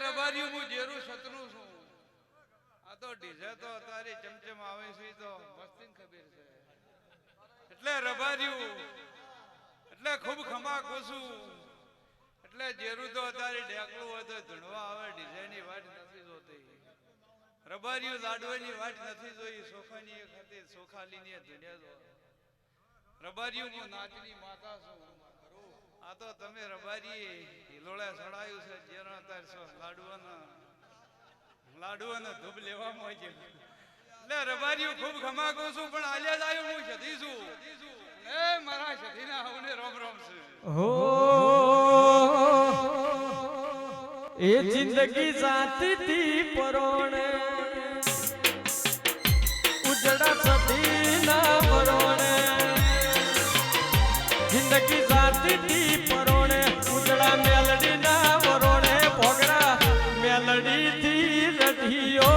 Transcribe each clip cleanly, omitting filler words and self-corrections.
રબારીયું હું જેરું સતનું છું. આ તો ડીજે તો તારી ચમચમ આવે છે તો મસ્તી ખબર છે. એટલે રબારીયું એટલે ખૂબ ખમા કોસું. એટલે જેરું તો તારી ઢેકલું હોય તો ધણવા આવે ડીજેની વાટ નથી જોતી. રબારીયું લાડવાની વાટ નથી જોઈ. સોખાની ખાતે સોખાલીની ધણ્યા જો. રબારીયું હું નાચની માતા છું. આ તો તમે રબારી હિલોળે સડાયું છે જેના તાર લાડુઓનો ધૂપ લેવામાં છે. એટલે રબારીયું ખૂબ ખમાકું છું પણ આજે જ આવ્યું હું સધી છું. એ મારા સધીના આવને રોમ રોમ છે. હો એ જિંદગી જાતી તી પરોણે ઉજડા સધીના પરોણે જિંદગી જાતી તી પરોણે ઉજડા મેલડી ના વરોણે ભોગરા મેલડી થી રઢિયો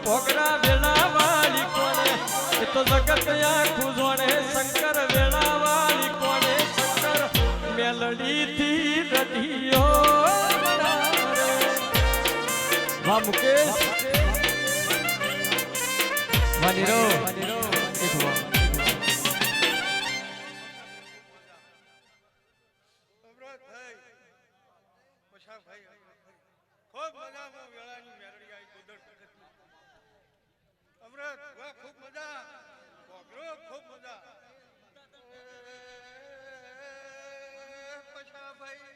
ભોગરા વેળા વાળી કોને એ તો જગત આખું જોણે શંકર વેળા વાળી કોને શંકર મેલડી થી રઢિયો વાહ મુકેશ વાનીરો ખૂબ મજામાં વેળાની મેલડી આવી કુદરત અમૃત વાહ ખૂબ મજા ભોગરો ખૂબ મજા પછા ભાઈ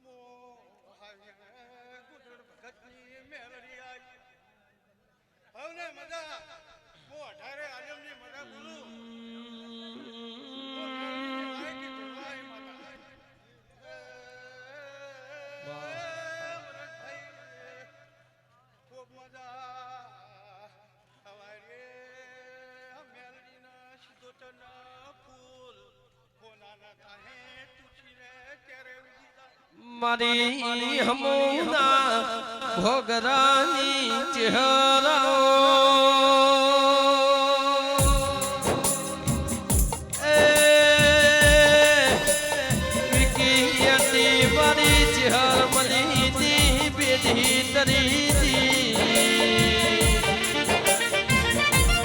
મો કુદરત ભગતની મેલડી આવી હવને મજા મો 18 આલમની મજા બોલું મારી હમુના ભોગરાની ચહેરાઓ એ વિકિયતી મારી ચહેર મલીની બેઠી તરીતી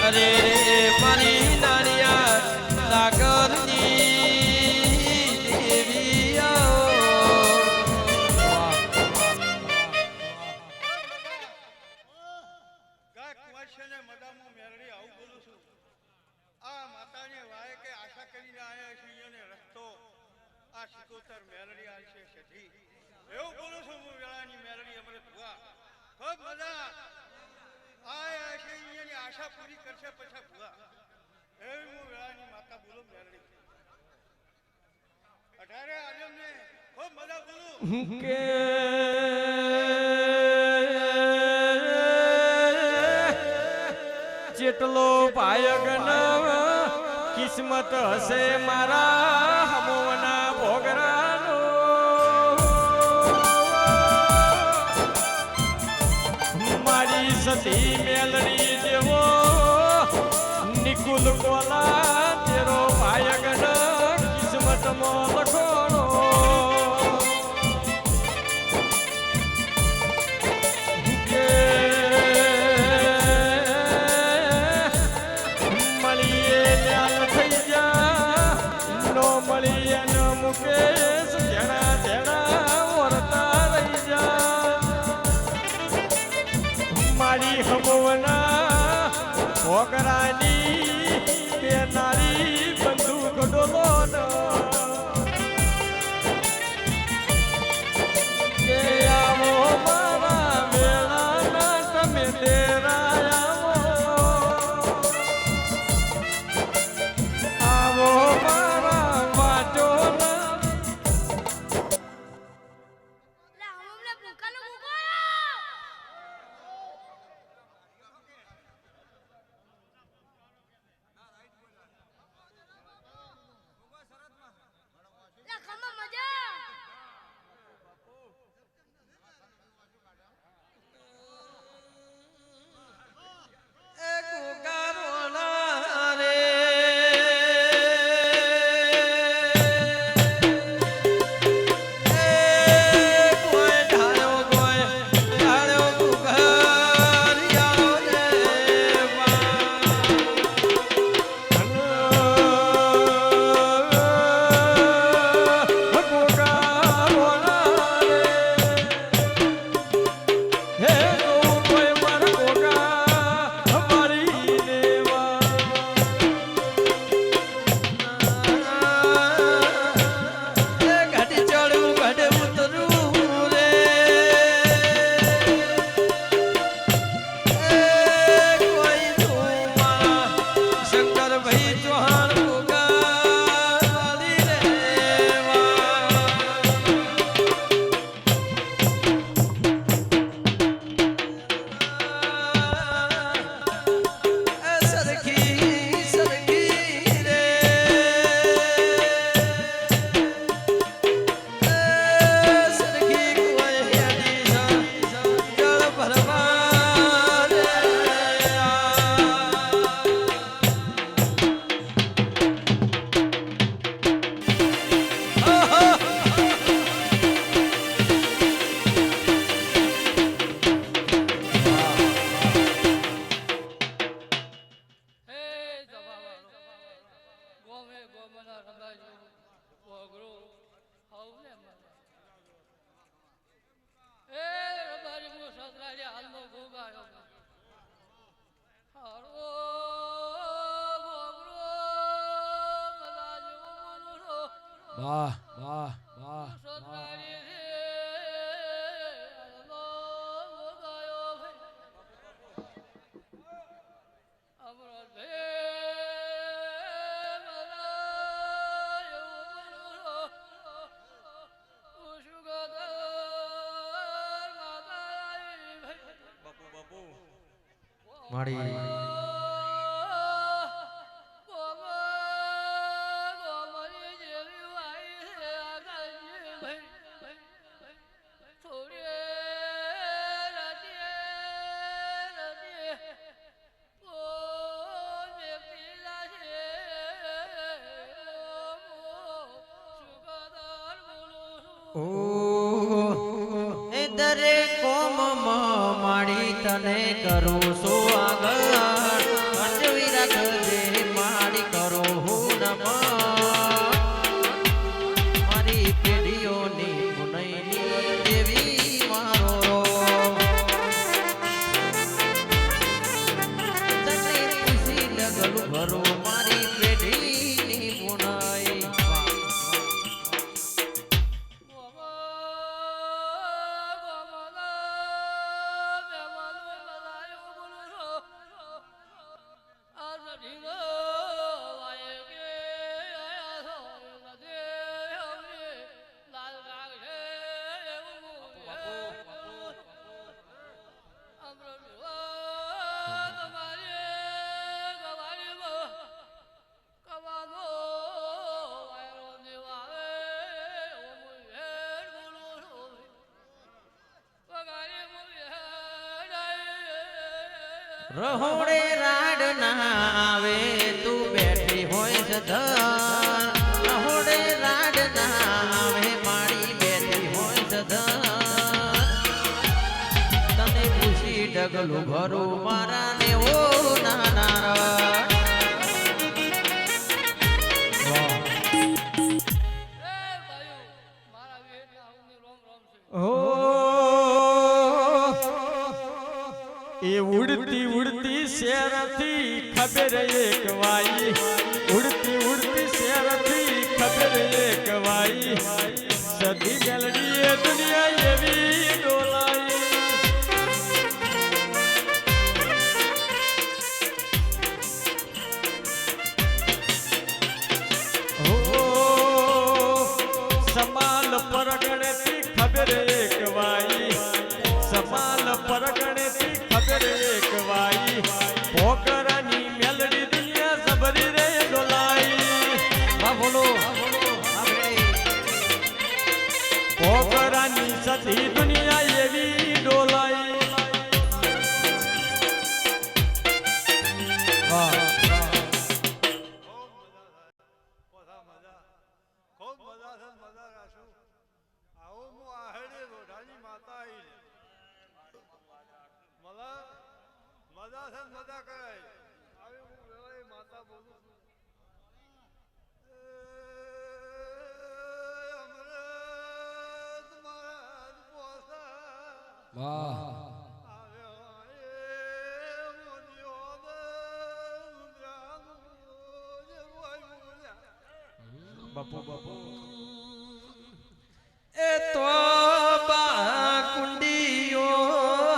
અરે મારી નારિયા સાગરની મેલડી આવશે સધી એવું બોલું છું હું વેળાની મેલડી અમૃત ભુવા ખૂબ મજા આયા છે એની આશા પૂરી કરશે પછી ભુવા એવી હું વેળાની માતા બોલું મેલડી 18 આલમને ખૂબ મજા બોલું કે જેટલો ભાયગન કિસ્મત હશે મારા હમોના ભોગરાનો મારી સતી મેલડી જેવો નિકુલ કોલા તેરો ભાયગન કિસ્મતમાં લખોણો મુકેશ જેણા જેણા વરતા રહી જા મારી હમવના ભોગરાની બે નારી બંદૂક ડોલો કે આવો મારા વેળાના તમે ડેરા આવો વાહ વાહ વાહ સતરાડી રે અલો ગાયો ભાઈ અમરો દે મારી એ દરેક કોમમાં માડી તને કરું છું આગળ અજવી રાખજે માડી કરો હું નમન મારી પેઢીઓની પુનઈની દેવી મારો રોમ. તને ખુશી ડગલું ભરું મારી પેઢીની પુનઈ. રહોડે રાડ ના આવે તું બેઠી હોય સધન રહોડે રાડ ના આવે મારી બેઠી હોય સધન તને પૂછી ડગલું ભરું મારા ને ઓ નાના એ ઉડતી ઉડતી શેરથી ખબર એક વાઈ ઉડતી ઉડતી શેરથી ખબર એક વાઈ સદી મેલડી એ દુનિયા એવી ડોલાઈ સમાલ પરગણેથી ખબર એક વાઈ સમાલ પરગણેથી ખબર એક વાઈ પોકરાની મેલડી દુનિયા સબરી રે ડોલાઈ બોલો પોકરાની સતી દુનિયા એવી ડોલાઈ વાહ ખૂબ મજા છે મજા રાશું આવું હું આહેડે રોઢાની માતા આવી મલા મજા છે મજા કરાય આવી હું વેવાઈ માતા બોલું છું અમૃત મહારાજ પોસા વાહ બાપુ બાપુ એ તો બા કુંડીઓ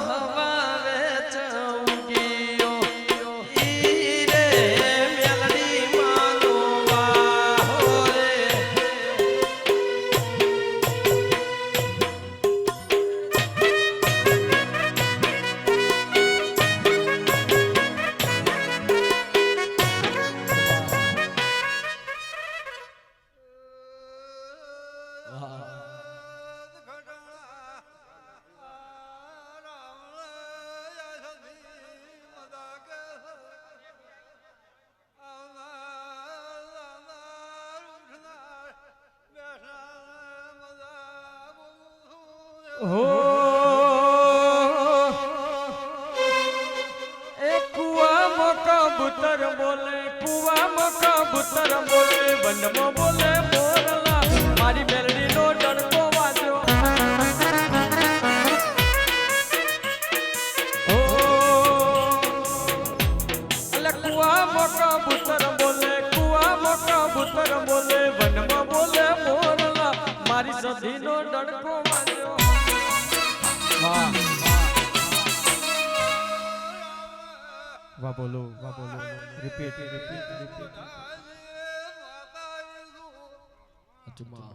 હવા વેચઉંગીઓ ઈ રે મેલડી માનો વાહો રે હો એ કુવામાં કબૂતર બોલે કુવામાં કબૂતર બોલે વનમાં બોલે મોરલા મારી મેલડી નો ડણકો વાગ્યો ઓ અલે કુવામાં કબૂતર બોલે વનમાં બોલે બોલો રિપીટ અચુમા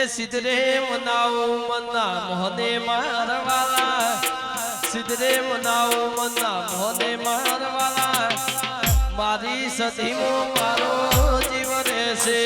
સિદ્ધરે મનાવો મના મોહને મારવાલા સિદ્ધરે મનાવો મના મોહને મારવાલા મારી સદીમો મારો જીવ રહેશે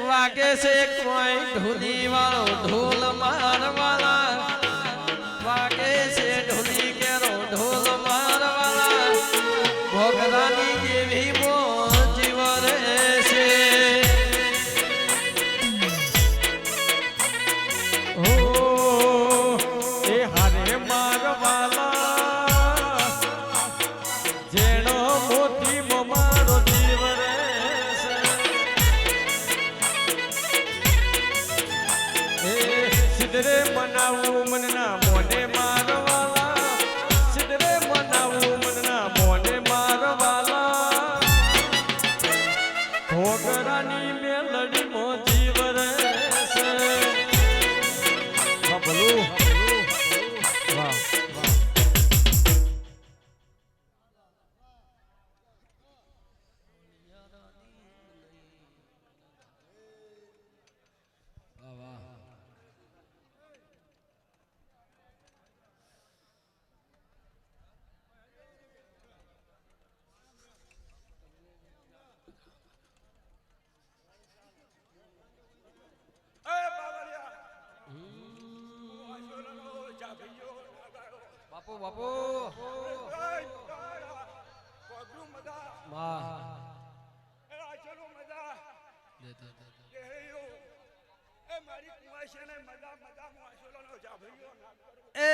વાગે છે કોઈ ઢોલી વાળો ઢોલ મારવાલા વાગે છે ઢોલી કેરો ઢોલ મારવાલા ભોગરાની જેવી મોજી વરેશે હો એ હારે મારવાલા જેનો મોતી મારો જીવ રહેશે સિદ્ધરે મનાવું મનના મોને મારવાલા સિદ્ધરે મનાવું મનના મોને મારવાલા ઘોઘરાની મેલડી મો જીવ રહેશે ભલું વાહ બાપુ બાપુ એ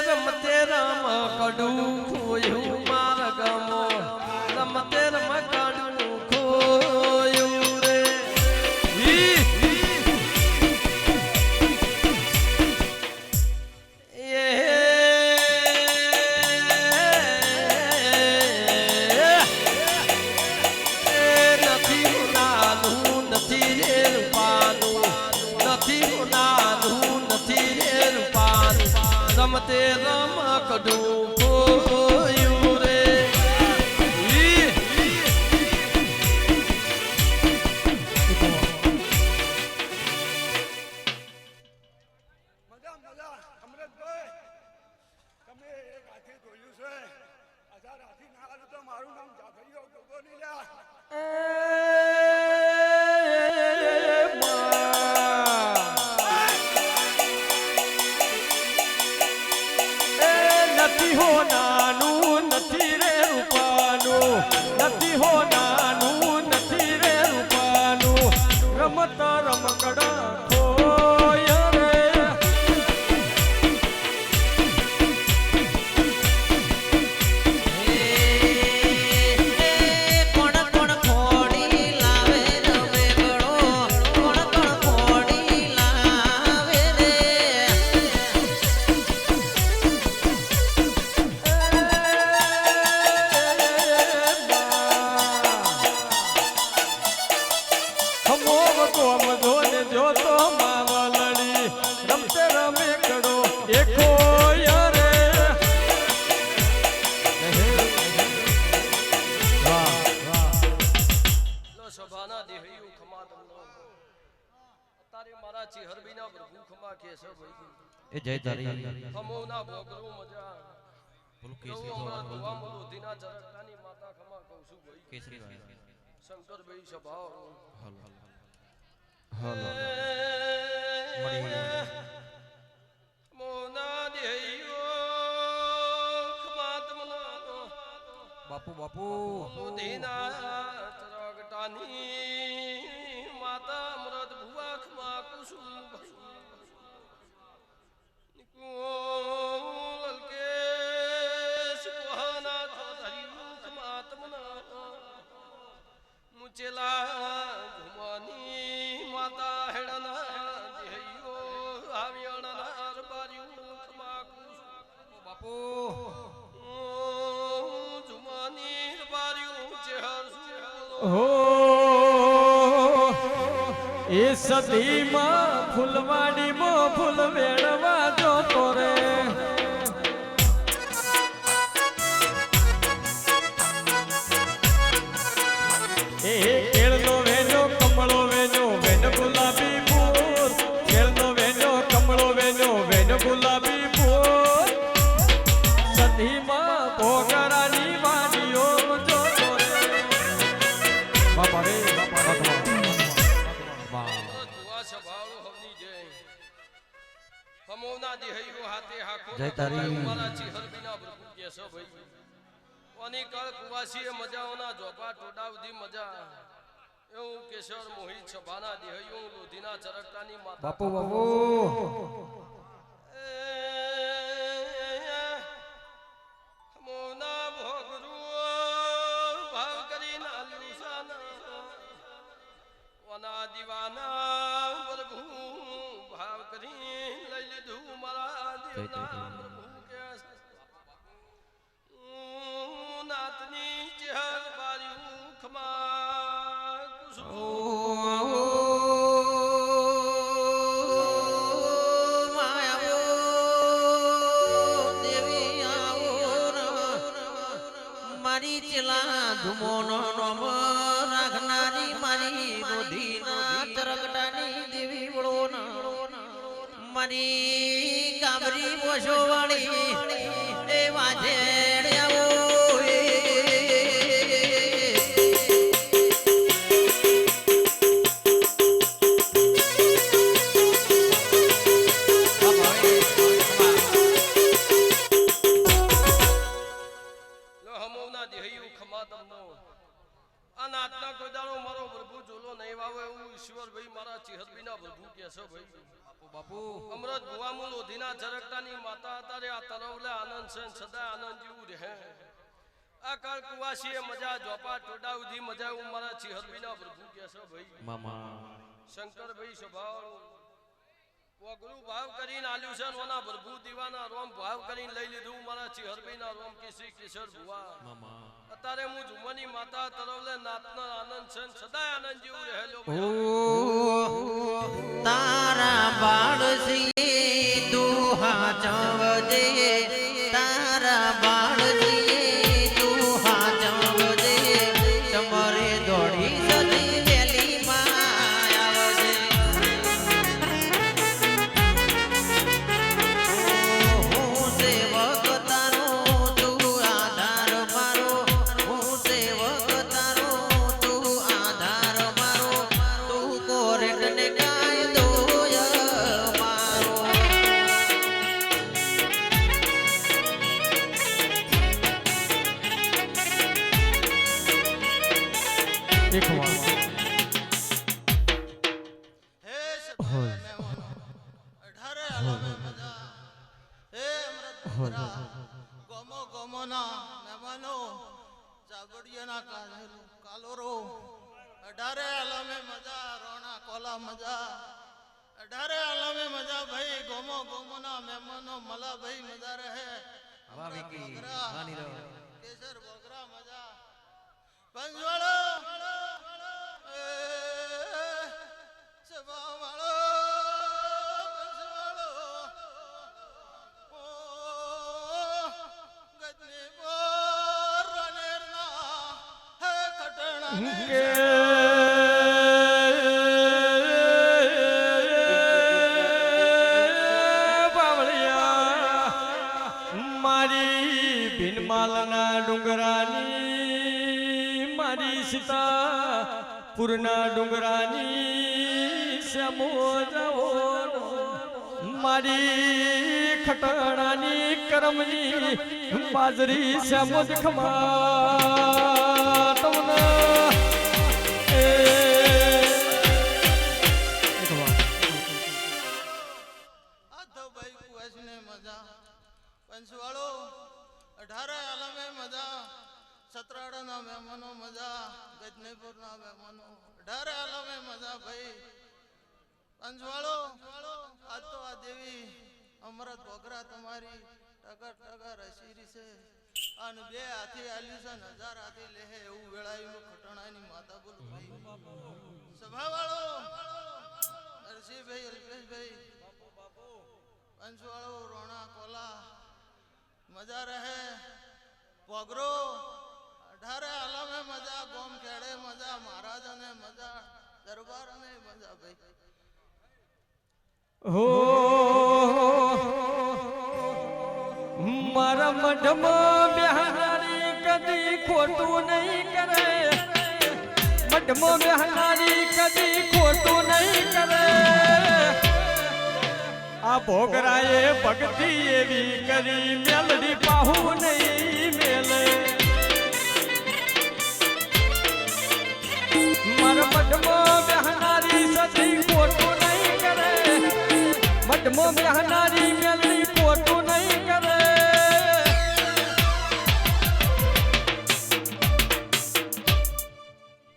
રમતે રમ કડું ખોયું માર ગમો રમતે રમ કડું ખોયું રે રમતે રમ કડું ખોયું રે મજા અમૃતભાઈ તમે એક હાથી જોયું છે 1000 હાથી ના હાલું તો મારું નામ જાફરીઓ ગોગો નહીં લ્યા નથી હો નાનું નથી રે રૂપાનું નથી હો નાનું નથી રે રૂપાનું રમત રમકડા ખોય રે કોણ કોણ ખોડી લાવે રમે ગળો કોણ કોણ ખોડી લાવે રે હમોવ કોમ જોને જોતો માવલડી રમતે રમે કડો એ ખોય રે લો સભાના દેહયું ખમા તમનો તારે મારા ચિહરબીના પ્રભુ ખમા કે છે ભાઈ એ જય તારી હમોના ભોગરું મજા બોલો કેસરી દોવા મોલો દીના ચરકટાની માતા ખમા કહું છું ભાઈ કેસરી શંકરભાઈ સભાઓ હાલો મોના દેહયો ખમા તમનો બાપુ જુમાની બારીઓ ચહેર હો એ સદીમાં ફૂલવાડીમાં ફૂલ વેણવા જોતો રે એ કેળનો વેનો કમળો વેનો વેન ગુલાબી ફૂલ કેળનો વેનો કમળો વેનો વેન ગુલાબી ફૂલ સદીમાં ભોગરાની વાડીઓ જોતો રે બાપા રે બાપા જય તારી ઓની કળ કુવાસીએ મજાઓના જોપા ટોડા ઉધી મજા એવું કેશર મોહિત સભાના દેહયું લોધીના ચરકટાની માતા બાપુ બાપુ મોના ભોગરુ ભાવ કરીને આલુસાના ઓના દીવાના પ્રભુ ભાવ કરી લઈ લીધું મારા દેવના પ્રભુ કે નાતની ચહેર બાર્યું ખમા કુસુમ મારી ચલા ધુમોનો નોમ રાખનારી મારી રોધીના તરકટાની દેવી વળો મારી કાબરી બોશો વાળી એ વાજેડ આવો અમૃત ભુવામુ લોધીના ઝરકટાની માતા તારે આ તરવલે આનંદ છે સદા આનંદ જેવું રહે આ કાળ કુવાસીએ મજા જોપા ટોડા ઉધી મજા હું મારા ચિહરબીના પ્રભુ કે છે ભાઈ મામા શંકર ભાઈ સ્વભાવ પોગળું ભાવ કરીને આલ્યું છે ઓના પ્રભુ દીવાના રોમ ભાવ કરીને લઈ લીધું મારા ચિહરબીના રોમ કેસરી કિશોર ભુવા મામા અત્યારે હું જુમની માતા તરવલે નાતના આનંદ છે સદા આનંદ જેવું રહેલો તારા બાળજી દુહા ચવજે તારા બાળજી દુહા ચવજે તમારે દોડી સદી વેલી માં આવજે હું સેવક તારો તું આધાર મારો હું સેવક તારો તું આધાર મારો તું કોરેટ ને કાયદો મારો એક વાર અઢારે આલમે મજા રોણા કોલા મજા અઢારે આલમે મજા ભાઈ ગોમો ગોમો ના મહેમાનો મલા ભાઈ મજા રહે કેસર બોગરા મજા પંજવાળો સભા વાળો પંજવાળો ગજની બોર રનેરના હે ખટણા કે મારી ભીનમાલના ડુંગરાની મારી સીતાપુરના ડુંગરાની શ્યામો જાઓ મારી ખટણાની કરમની બાજરી શ્યામો જ ખમા તમને પંચવાળો અઢારે આલમે મજા સતરાડાના મહેમાનો મજા ગજનીપુરના મહેમાનો અઢારે આલમે મજા ભાઈ પંચવાળો આજ તો આ દેવી અમરત વગરા તમારી ટગર ટગર હસીરી છે અને બે હાથી આલ્યું છે ને 1000 હાથી લેહે એવું વેળાયું ખટણાની માતા બોલું ભાઈ સભાવાળો નરસિંહભાઈ અલ્પેશભાઈ પંચવાળો રોણા કોલા મજા રહે પોગરો 18 આલમે મજા ગોમ ખેડે મજા મહારાજ અને મજા દરબાર અને મજા ભાઈ હો મારા મઢમાં બેહનારી કદી ખોટું નહીં કરે મઢમાં બેહનારી કદી ખોટું નહીં કરે આ ભોગરાએ ભક્તિ એવી કરી મેલડી પાહુ નહીં મેલે મારા મઢમાં બેહનારી સદી ખોટું નહીં કરે મઢમાં બેહનારી મેલડી ખોટું નહીં કરે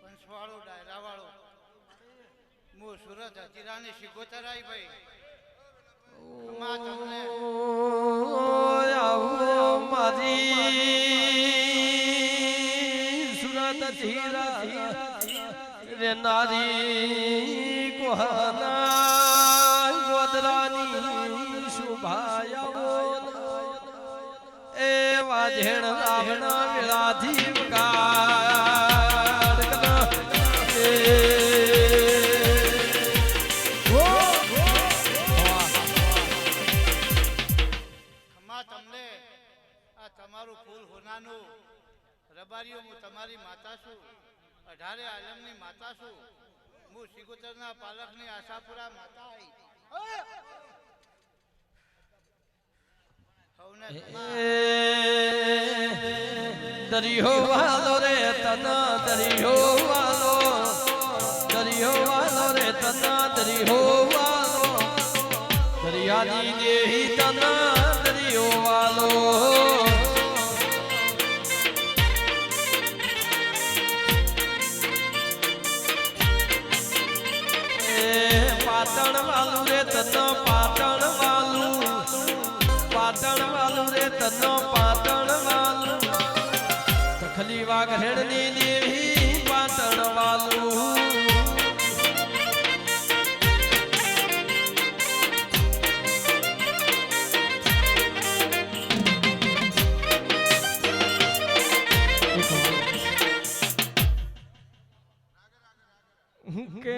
પંચવાળો ડાયરાવાળો હું સુરત હજીરાની શિકોતરાઈ ભાઈ માં તમને મારી સુરત ધીરા રે નારી કોહના ગોદરાની શુભાયા એ વાજેણ રાવણ વિરાધી ગાડ તમને આ તમારું ફૂલ હોનાનું રબારીઓ હું તમારી માતા છું 18 આલમની માતા છું હું સિકોતરના પાલકની આશાપુરા માતા દરિયો વાલો રે તના દરિયો વાલો રે તના દરિયો વાલો દરિયાની દેહી તના દરિયો વાલો પાટણ વાલું રે તનો પાટણ વાલું રે તનો પાટણ વાલું તખલી વાઘરેણની દેવી પાટણ વાલું કે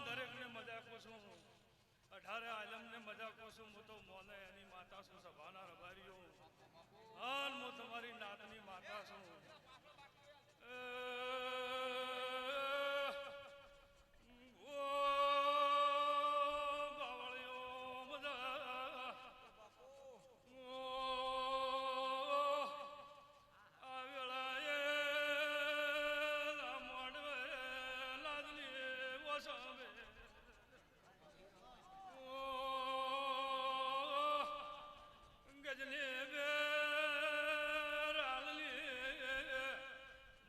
દરેક ને મજા કોશું 18 આલમ ને મજા કોશું હું તો મોને એની માતા છું સભાના રબારીઓ આન હું તમારી નાતની માતા છું સામે ગજને રાલલી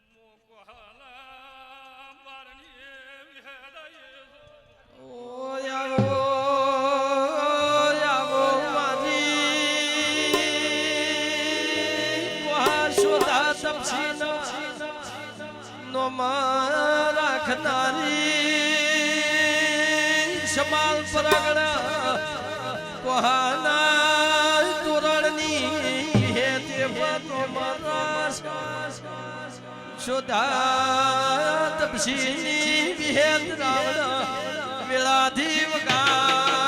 મોકવાલા બારણી વિહેદાય ઓ યાવો યાવો મારી કોહા શોધા તપસીના નો માં રાખનારી સમાલ પરગણા કોહાના તોરણની હે તે પતો મારા શોધા તપસીની વિહેદ રાવણ વેળાધી વગાડના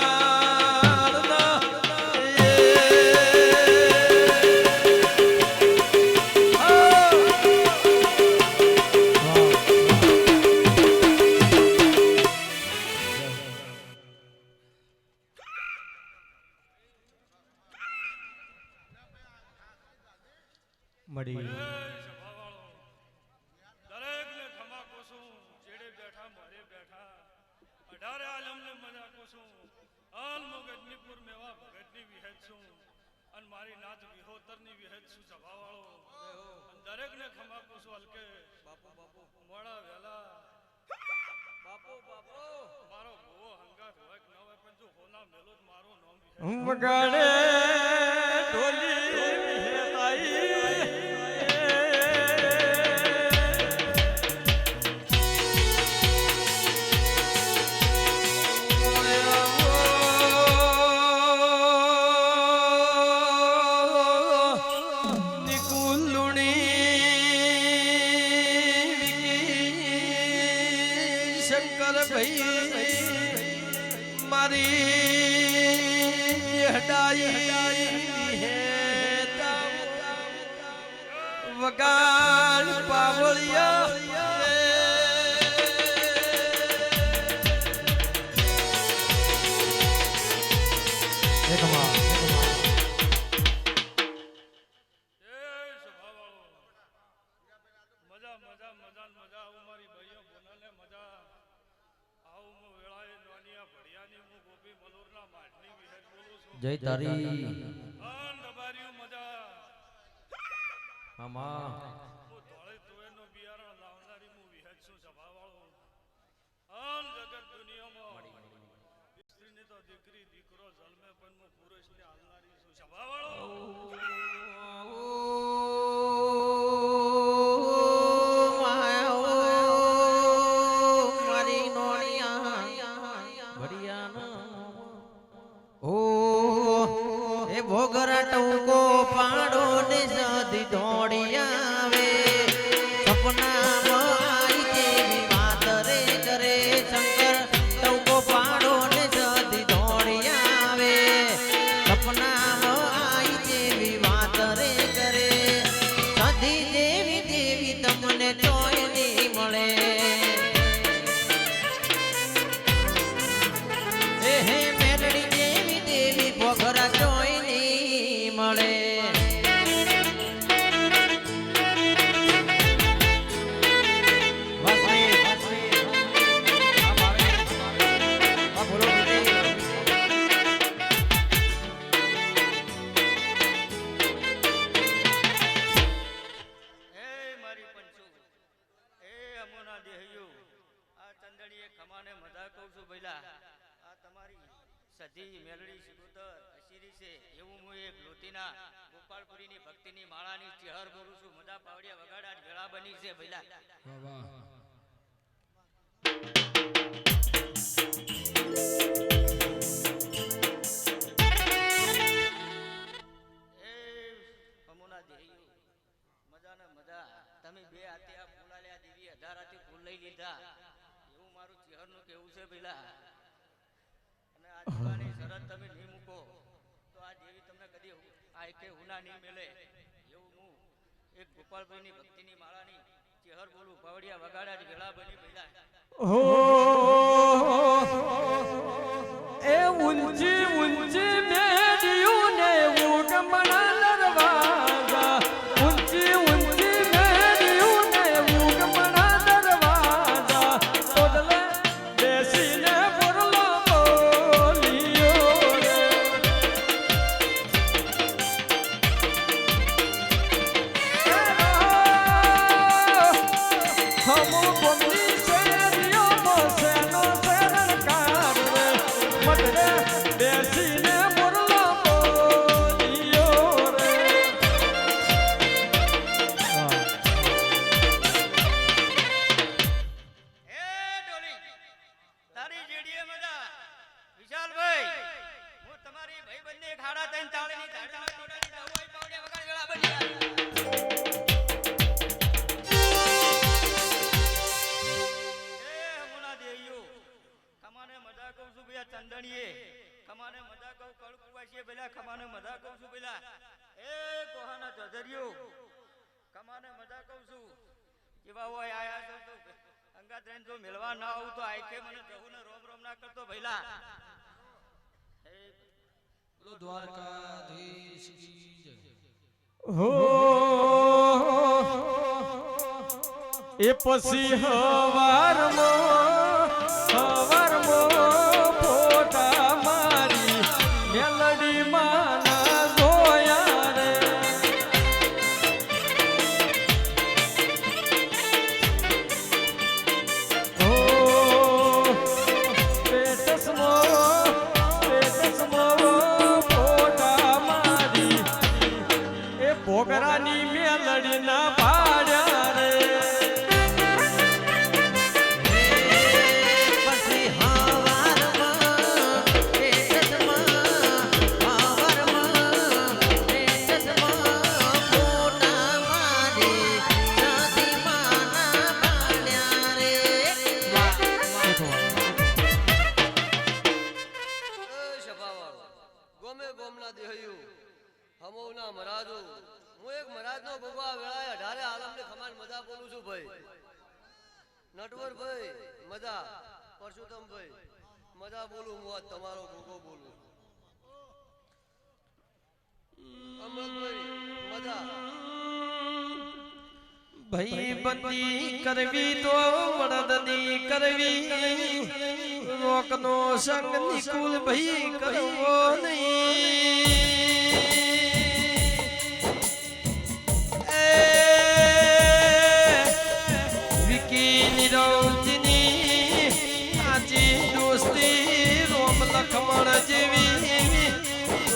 મળી દરેકને ખમા કોસું જેડે બેઠા મારે બેઠા અઢારે આલમને મજા કોસું અન મોગજનીપુર મેવા ભગતની વિહેદ છું અને મારી નાત વિહોતરની વિહેદ છું સભાવાળો અને દરેકને ખમા કોસું હલકે બાપુ બાપુ મોડા વેલા બાપુ બાપુ મારો ભૂવો હંગાત હોય કે ન હોય પણ જો હોના મેલો જ મારો નામ વિહેદ વગાડે ઢોલી વિહેદાઈ શંકર ભાઈ મારી હડાઈ વગાડ પાવળિયા મજા મજા મજા મજા આવું મારી ભાઈઓ બોનાને મજા આવું હું વેળાએ નોનિયા ભડિયાની હું ગોપી મલોરના માટની વિહેદ બોલું છું જય તારી અન દબાર્યું મજા આમાં હું ધોળે તુવેરનો બિયારણ લાવનારી હું વિહેદ છું સભાવાળો અન જગત દુનિયામાં સ્ત્રીની તો દીકરી દીકરો જન્મે પણ હું પુરુષને હાલનારી છું સભાવાળો ભોગરા ટૂંકો પાડો ને સદી દોડી આવે સપનામાં આઈ કેવી વાત રે કરે શંકર ટૂંકો પાડો ને સદી દોડી આવે સપનામાં આઈ કેવી વાત રે કરે સદી દેવી દેવી તમને તોય નહીં મળે હે મેરડી દેવી દેવી ભોગરા તોય નહીં મળે મારી પંચુ એ અમોના દેહયો આ ચંદડીએ ખમાને મજા કહું છું ભઈલા આ તમારી સધી મેલડી સિગોતર અશીરી છે એવું હું એક લોતીના ગોપાળપુરીની ભક્તિની માળાની ચહેર બોલું છું મજા પાવડિયા વગાડા ભેળા બની છે ભઈલા અમોના દેહયો મજાને મજા તમે બે હાથે આ ફૂલાલ્યા દેવી 18 હાથે ફૂલ લઈ લીધા એવું મારું ચહેરનું કેવું છે ભઈલા અને આ દીવાની શરત તમે નહીં મૂકો તો આ દેવી તમને કદી આ એકે હુના નહીં મેલે એવું હું એક ગોપાળભાઈની ભક્તિની માળાની ચહેર બોલું પાવડિયા વગાડા જ ભેળા બની ભઈલા હો એ ઊંચી ઊંચી મેડિયું ને ઉગમણા દરવાજા ઊંચી ઊંચી મેડિયું ને ઉગમણા દરવાજા તોડલે સમદણીએ ખમાને મજા કહું કળકુવા છે પેલા ખમાને મજા કહું છું પેલા એ કોહાના જજરિયો ખમાને મજા કહું છું કેવા હોય આયા છો તો અંગાત રહીને જો મેળવા ના આવું તો આઈકે મને જવું ને રોમ રોમ ના કરતો ભઈલા દ્વારકાધીશ કી જય. હો એ પછી હવારમાં ફોટા મારી મેલડી માના જોયા રે. હો સ્ટેટસમાં ફોટા મારી એ ભોગરાની મેલડી ના પાડ્યા રે. પછી હવારમાં ફોટા મારી સતીમાના પાડ્યા રે. શફાવાળો ગોમે ગોમના દેહયું હમોના મરાજો હું એક મરાજનો ગોગો આ વેળાએ અઢારે આલમને ખમાન મજા બોલું છું ભાઈ. નટવર ભાઈ મજા, પરશુતમ ભાઈ મજા બોલું, હું આજ તમારો ગોગો બોલું. અમૃતભાઈ મજા. ભાઈ બંદી કરવી તો વડદની કરવી, રોકનો સંગ નિકુલ ભાઈ કરવો નહીં. વિકી નિરવજીની આજી દોસ્તી રોમ લખમણ જેવી,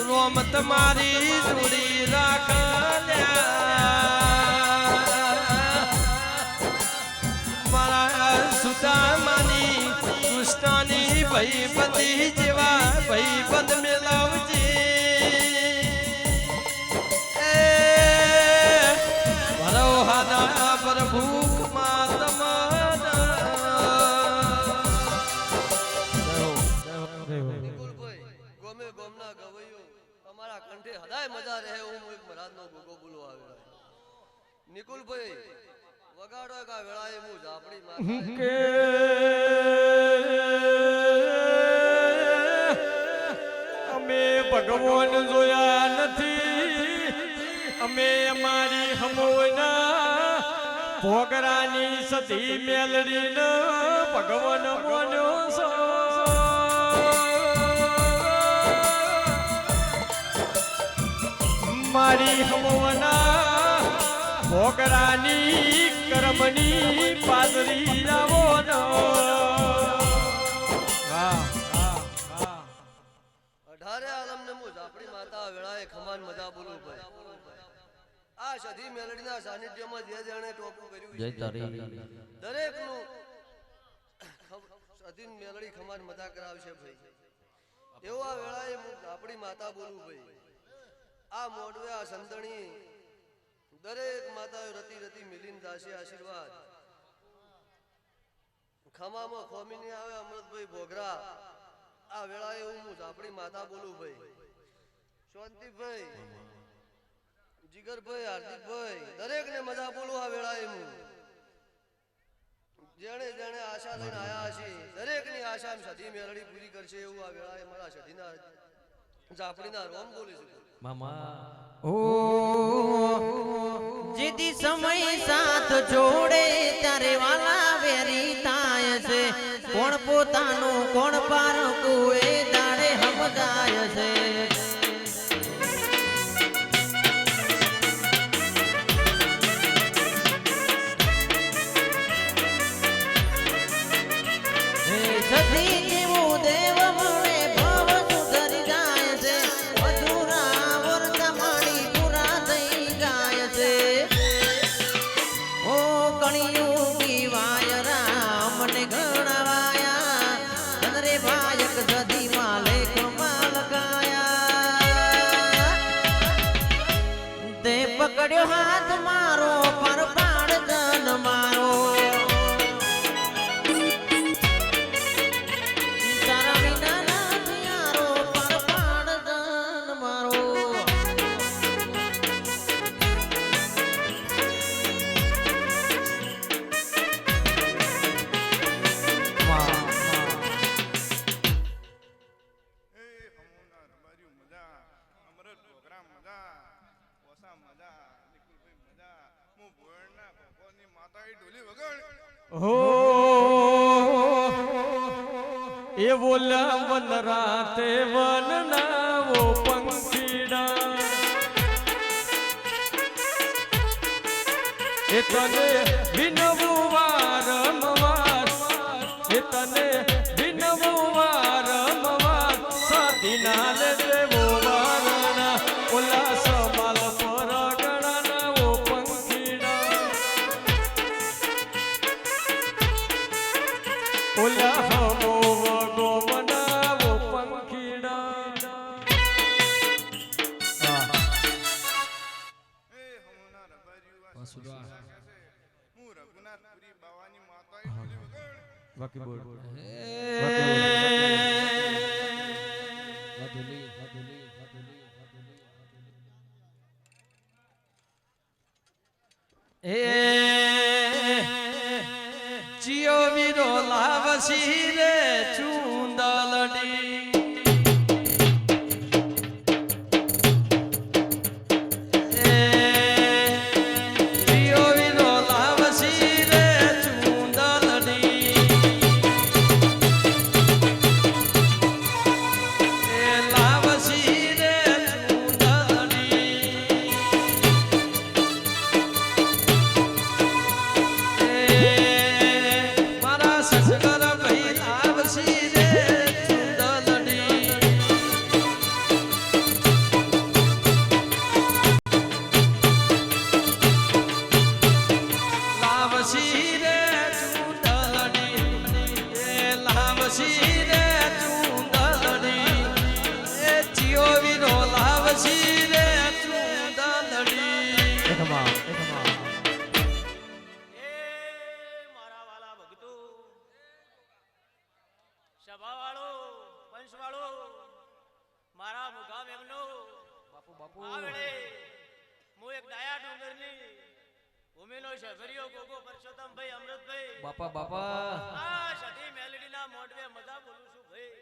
રોમ તમારી જોડી રાખલ્યા. મારા સુદામાની કૃષ્ણની ભાઈ બંધી જેવા ભાઈ બંધ મેળવજે. ભરોહાના પ્રભુ નિકુલભાઈ ગોમે ગોમના ગવૈયો તમારા કંઠે હદાય મજા રહે હું એક મરાદનો ગોગો બોલો આવે. નિકુલભાઈ વગાડો કા વેળાએ હું ઝાપડી માથે કે અમે ભગવાન જોયા નથી, અમે અમારી હમોના ભોગરાની સતી મેલડીને ભગવાન બોલ્યો છો. મારી હમોના ભોગરાની કર્મની પાદરી આવો નો. અઢારે આલમને હું ઝાપડી માતા વેળાએ ખમાન મજા બોલું ભાઈ. આ સધી મેલડીના સાનિધ્યમાં જે જણે ટોપું કર્યું છે દરેકનું સધી મેલડી ખમાન મજા કરાવશે ભાઈ. એવો આ વેળાએ હું ઝાપડી માતા બોલું ભાઈ. આ મોડવે આ સંતણી દરેક માતાઓ રતી રતી મિલીન દાશે આશીર્વાદ. ખમામાં ખોમીની આવે અમૃતભાઈ ભોગરા આ વેળાએ હું ઝાપડી માતા બોલું ભાઈ. શાંતિભાઈ, જીગરભાઈ, હાર્દિકભાઈ દરેકને મજા બોલું આ વેળાએ હું. જેણે જેણે આશા લઈને આયા છે દરેકની આશા સધી મેલડી પૂરી કરશે એવું આ વેળાએ મારા સધીના ઝાપડીના રોમ બોલીશું. જેથી સમય સાથ જોડે ત્યારે વાલા વેરી થાય છે. કોણ પોતાનું કોણ પારકું એ દાડે સમજાય છે. સતી જેવું દેવ મળે ભવ સુધરી જાય છે. અધૂરા વર્તા માડી પૂરા થઈ જાય છે. ઓ કણિયુગી વાયરા મને ગણવાયા, ચંદ્રે ભાયક સદી માં લેખમાં લગાયા. તે પકડ્યો હાથ મારો પર પાડ જન મારો. તારા વિના નથી હો એ બોલ્યા વન રાતે વન નાવો પંખીડા એ તને વિનવું વારંવાર એ તને વિનવું વારંવાર સાધીના લે દેવો વારણા ઓલા સમાલ પર ગણાના ઓ પંખીડા ઓલા હમો વગો મનાવો પંખીડા હું રઘુનાથપુરી બાવાની માતા બાકી બોલ જીઓ વીરો લાવસી રે ચુંદલડી જીઓ વીરો લાવસી રે ચુંદલડી લાવસી રે ચુંદલડી મારા સસકર ભાઈ લાવસી રે ચુંદલડી લાવસી રે ચુંદલડી લાવસી રે ચુંદલડી એ જીઓ વીરો લાવસી રે ચુંદલડી એ મારા વાલા ભક્તો સભાવાળો પંચવાળો મારા મુગા મેમનો બાપુ બાપુ આવડે હું એક ડાયા ડુંગરની ભૂમિનો શેફરીઓ ગોગો પરસોત્તમભાઈ અમૃતભાઈ બાપા બાપા આ સધી મેલડીના મોઢવે મજા બોલું છું ભાઈ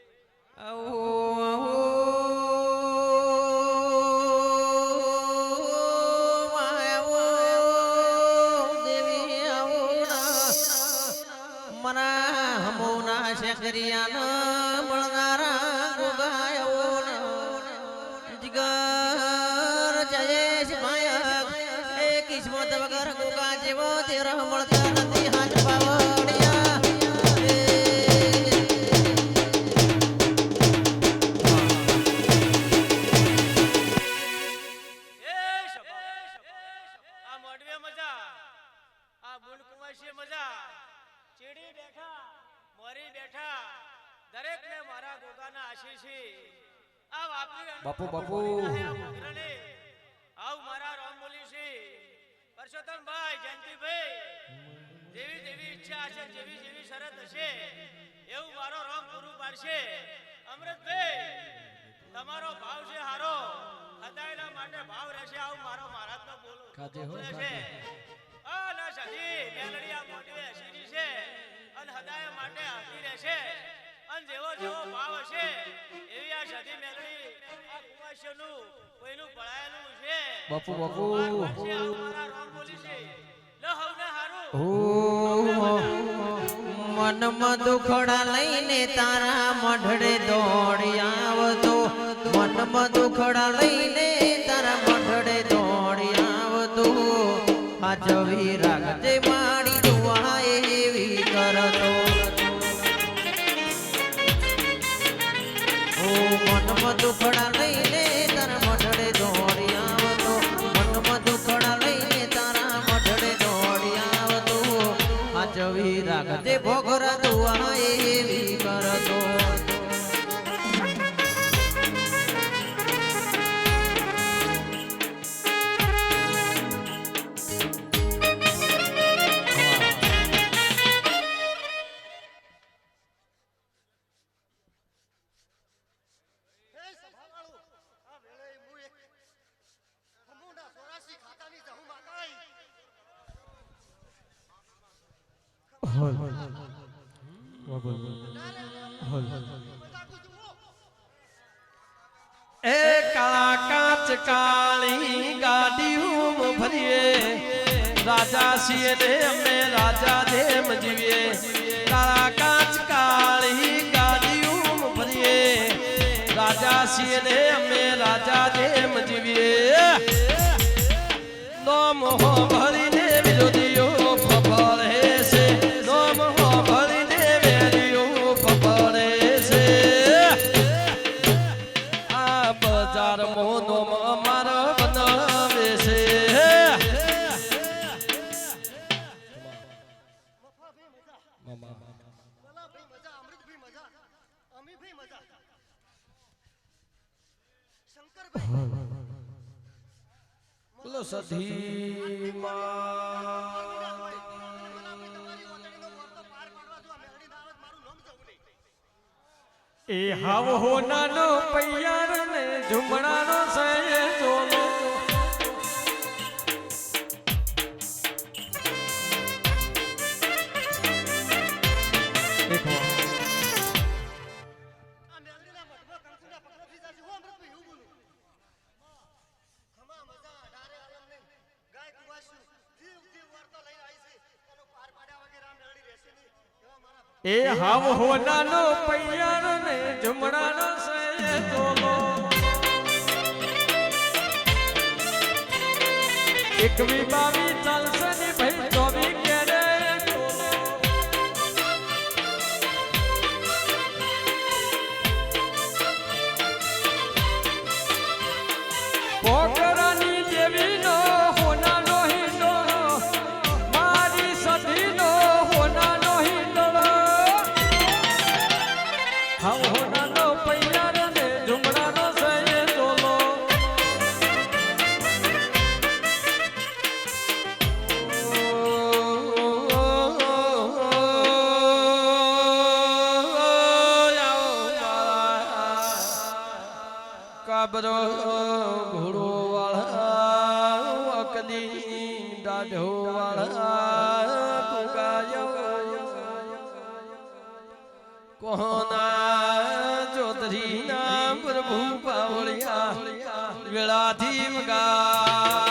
શેખરિયાના મળનારા ગોગાયો જીગર જયેશ માયક એ કિસ્મત વગર ગોગા જેવો તેર મળતા નથી હાથ પાવડિયા આ મોઢવે મજા આ બુન કુમાશી મજા ચીડી બેઠા મોરી બેઠા દરેક ને મારા ગોગાના આશીષી આ વાપરી બાપુ બાપુ આવ મારા રામ બોલી છે પરસોત્તમભાઈ જયંતિભાઈ જેવી જેવી ઈચ્છા હશે જેવી જેવી શરત હશે એવું મારો રામ પૂરું પાડશે અમૃતભાઈ તમારો ભાવ છે હારો હદાયના માટે ભાવ રહેશે આવ મારો મહારાજનો બોલો કાજે હો રહેશે આ ના સધી મેલડી આ મોટી હસીની છે અને હદાય માટે હસી રહેશે અને જેવો જેવો ભાવ હશે એવી આ સધી મેલડી આ કુવાશ્યનું કોઈનું ભળાયેલું છે બાપુ બાપુ મારા રામ બોલી છે લો હવને હારું મનમાં દુખડા લઈને તારા મઢડે દોડી આવતો મનમાં દુખડા લઈને તારા મઢડે દોડી આવતો હાજવી રાખજે માડી દુઆ એવી કરતો ઓ મનમાં દુખડા લઈને તારા મઢડે દોડી આવતો મનમાં દુખડા લઈને તારા મઢડે દોડી આવતો હાજવી રાખજે ભોગરા દુઆ એવી કરતો એ કાળા કાચ કાળી ગાડી હું ભરીએ રાજા છીએ ને અમે રાજા જેમ જીવીએ તારા કાચ કાળી ગાડીઓ ફરીએ રાજા છીએ ને અમે રાજા જેમ જીવીએ નોમ હો ભરીને વિરોધીઓ ફફડે છે નોમ હો ભરીને વેરીઓ ફફડે છે આ બજાર મોનો અમારો બનાવે છે બોલો સધી એ હાવ હોનાનો પૈયાર ને ઝુમડાનો સય ચોલો એ હાવ હોનાનો પૈયાર ને ઝુમડાનો સય ચોલો એકવી બાવી ચાલશે ને ભાઈ ચોવી કેરે પોકરાની દેવીનો હોનાનો હિંડો મારી સધીનો હોનાનો હિંડો હાવ હોનાનો પૈયાર ને ઝુમડાનો સય ચોલો કાબરો ઘોડો વાળા અકલી દાઢો વાળા પુકાયો કોના ચોધરી ના પ્રભુ પાવળિયા વેળાથી મગાર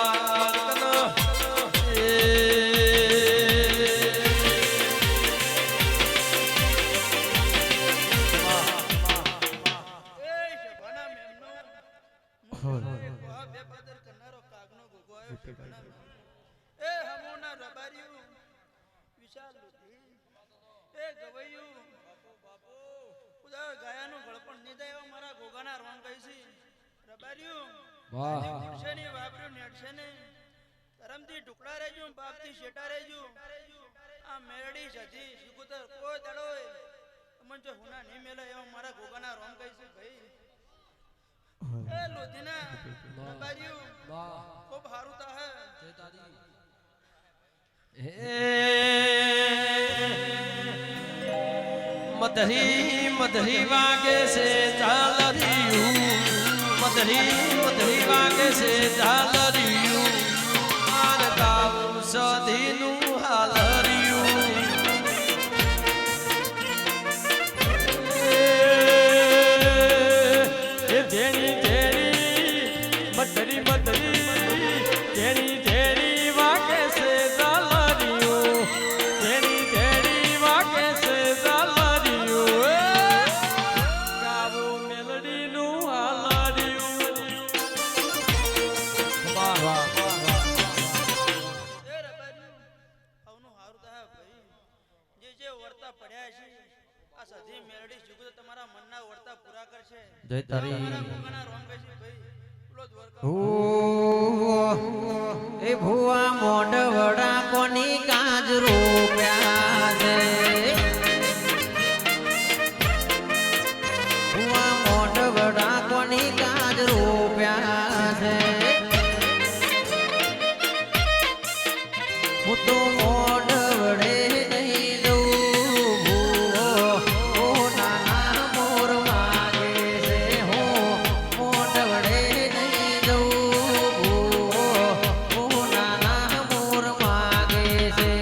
ધરમથી ટુકડા રહેજો બાપથી શેટા રહેજો આ મેરડી સધી સુકુતર કોઈ દડો તમને જો હુના નહીં મેલે એવા મારા ગોગાના રોમ કહીશું ભાઈ એ લોધીના રબારીઓ ખૂબ હારું તા હે જય દાદી મધરી મધરી વાગે છે ઝાલરિયું મધરી વાગે છે ઝાલરિયું આન ગાવું સધીનું હાલરિયું એ જેણી જેણી મધરી મધરી જેણી જેણી વાગે છે ઝાલરિયું જેણી જેણી વાગે છે ઝાલરિયું ગાવું મેલડીનું હાલરિયું વાહ વાહ એ રબારીઓ આવનું હારું તા હે ભાઈ જે વર્તા પડ્યા છે આ સધી મેરડી સુકુતર તમારા મનના વર્તા પૂરા કરશે જય તારી મારા ગોગાના રોમ કહીશું ભાઈ બોલો દ્વારકા એ ભુવા મોઢવડા કોની કાજ રોપ્યા છે ભુવા મોઢવડા કોની કાજ રોપ્યા છે હું તો મોઢવડે નહીં જઉં ભુવો ઓ નાના મોર વાગે છે હું મોઢવડે નહીં જઉં ભુવો ઓ નાના મોર વાગે છે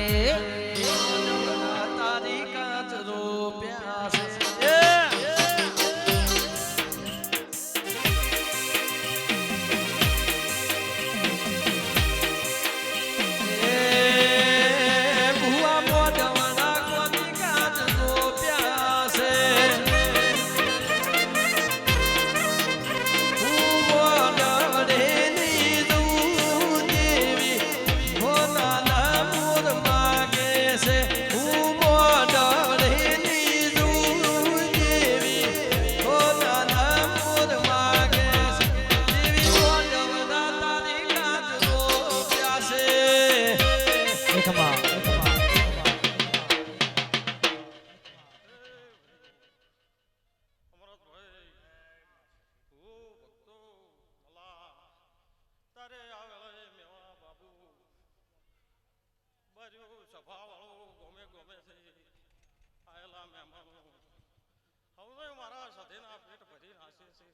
સધીના પેટ ભરી નાશે છે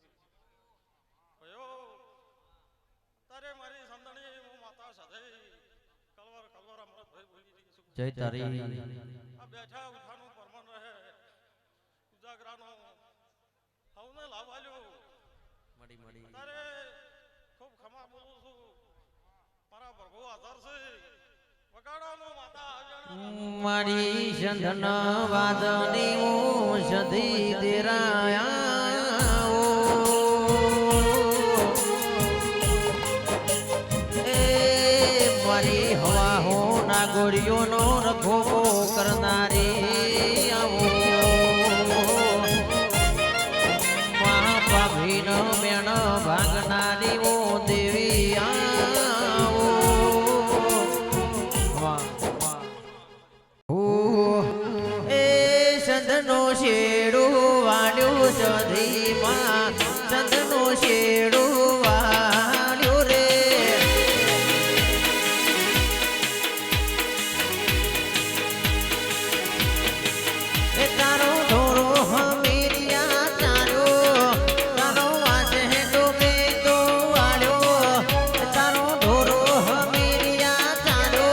ભયો તારે મારી સંદણી હું માતા સધે કલવર કલવર અમૃત ભાઈ બોલી રહી છું જય તારી આ બેઠા ઉઠાનું પરમણ રહે ઉજાગરાનો હવને લાવાલ્યો મડી તારે ખૂબ ખમા બોલું છું મારા પ્રભુ આધાર છે વગાડોનો માતા મારી સંધન વાદની હું સધી દેરાયા એ મારી હવા હો નાગોરીઓનો રખોબો કરનારી આવો મહાપાભીનો મેણ ભાગનારી ઓ દેવી આવો સંતનો શેડું વાળ્યું સધીમાં સંતનો શેડું વાળ્યું રે એ તારો ઢોરો હમીરિયા ચારો તારો વાસે ડોમે તો વાળ્યો તારો ઢોરો હમીરિયા ચારો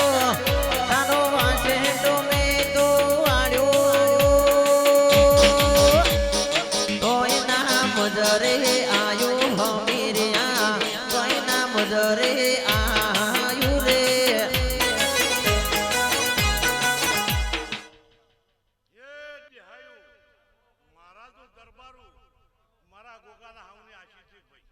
તારો વાસે ડોમે તો મદરે આયુ હમીરિયા કોઈના મદરે આયુ રે મારા તો દરબારું મારા ગોગાના હાવને આશીષ ભાઈ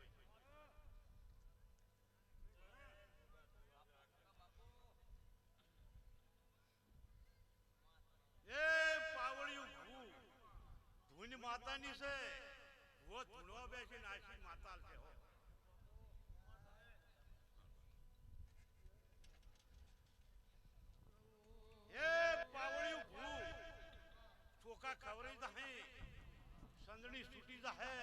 એ પાવળિયું ભૂ ધૂન માતાની છે वो धुनो बेसी नाशी माताल से हो ये पावड़ियों भू चोका खवरी दा है संदनी सूटी दा है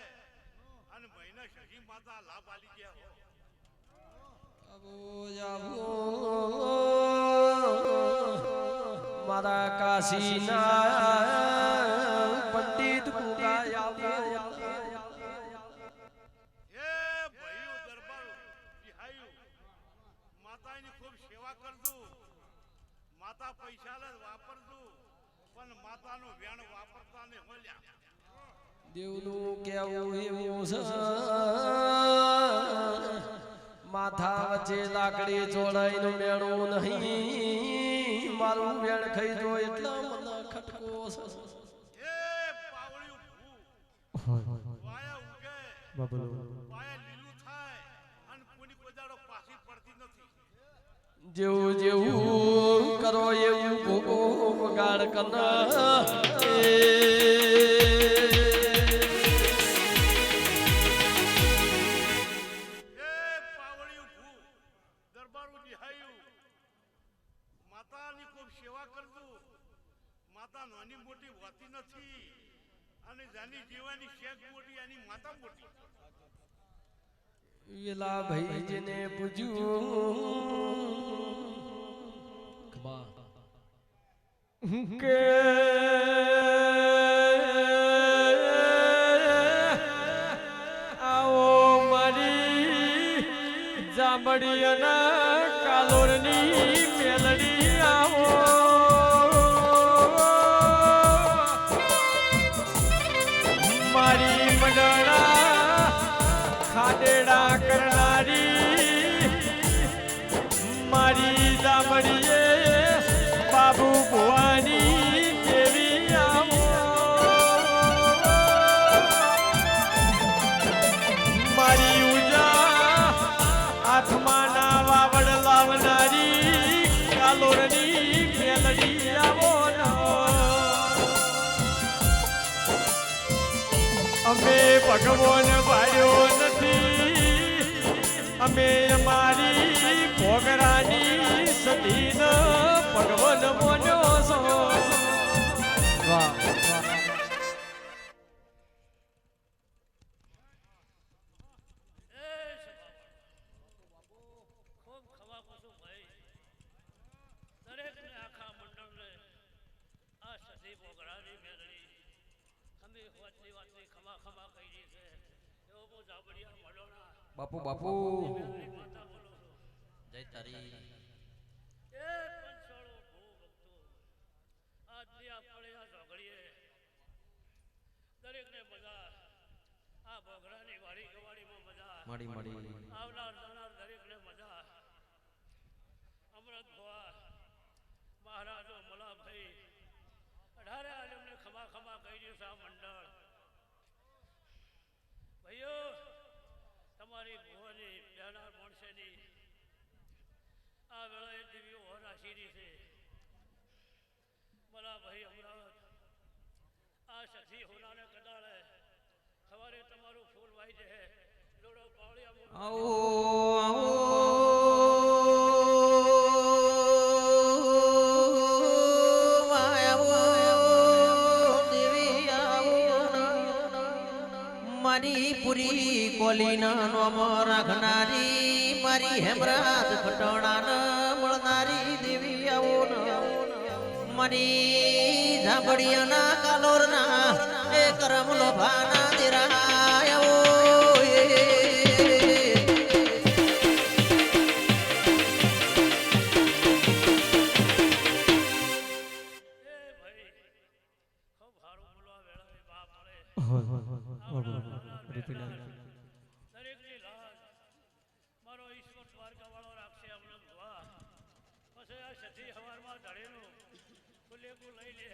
अन महीना शगी माता लाभ वाली जे हो આવો જાવો મારા કાશીના પંડિત કુકાયા માતા પૈસા જ વાપરતું પણ માતાનું વેણ વાપરતા ને મળ્યા દેવનું કેવું એવું છે માથા વચ્ચે લાકડી જોડાઈનું મેળું નહીં મારું વેણ ખાઈ જો એટલા મને ખટકો છે એ પાવળિયું ભૂ વાયા ઉગે બબલો વાયા લીલું થાય અને કોની કોદાડો પાછી પડતી નથી જેવું જેવું કરો એવું ભોગો બગાડ કરના માતાની ખૂબ સેવા કરતું માતા નાની મોટી હોતી નથી અને જેની જીવાની શેખ મોટી એની માતા મોટી વેલા ભાઈ જેને પૂજ્યું કે આવો મારી જાંબડી અને કાલોરની મેલડી આવો મારી મંડળા ખાડેડા કરનારી મારી જાંબડીએ બાબુ ભવાની દેવી આવો મારી ઉજા હાથમાં ના વાવડ લાવનારી કાલોરની મેલડી આવો અમે ભગવાન ભાડ્યો નથી અમે અમારી ભોગરાની સતીન ભગવાન મોન્યો છો વાહ ખૂબ ખવા પૂછું ભાઈ દરેકને આખા મંડળને આ સધી મોગરાની મેળવી અમે વાતની વાતની ખમા ખમા કરી છે એવો બહુ જાબડિયા મડોણા બાપુ બાપુ મેમરી માતા બોલો છો જય તારી એ પંચાળો ભૂ ભક્તો આજની આ પડે આ ઝઘડીએ દરેકને મજા આ ભગડાની વાડી ગવાડીમાં મજા મળી મળી આવનાર જાનાર દરેકને મજા અમૃત ભવા મહારાજો મલાભાઈ 18 આલમને ખમા ખમા કહી રહ્યું છે આ મંડળ ભાઈઓ તમારી ભુવાની બેનાર માણસેની આ વેળાએ દિવ્ય ઓર આશીરી છે મલાભાઈ અમરાવત આ સખી હોનાને કદાળે સવારે તમારું ફૂલ વાઈ જશે લોડો પાળિયા આવો આવો મારી પૂરી કોલીના નોમ રાખનારી મારી હેમરાત પટોણાના મળનારી દેવી આવો મારી ઝાબડિયાના કાલોરના એ કરમ લોભાના દિરાય આવો દરેકની લાજ મારો ઈશ્વર દ્વારકાવાળો રાખશે અમને ભવા પછી આ સધી હવારમાં ધડેનું ફુલેકું લઈ લે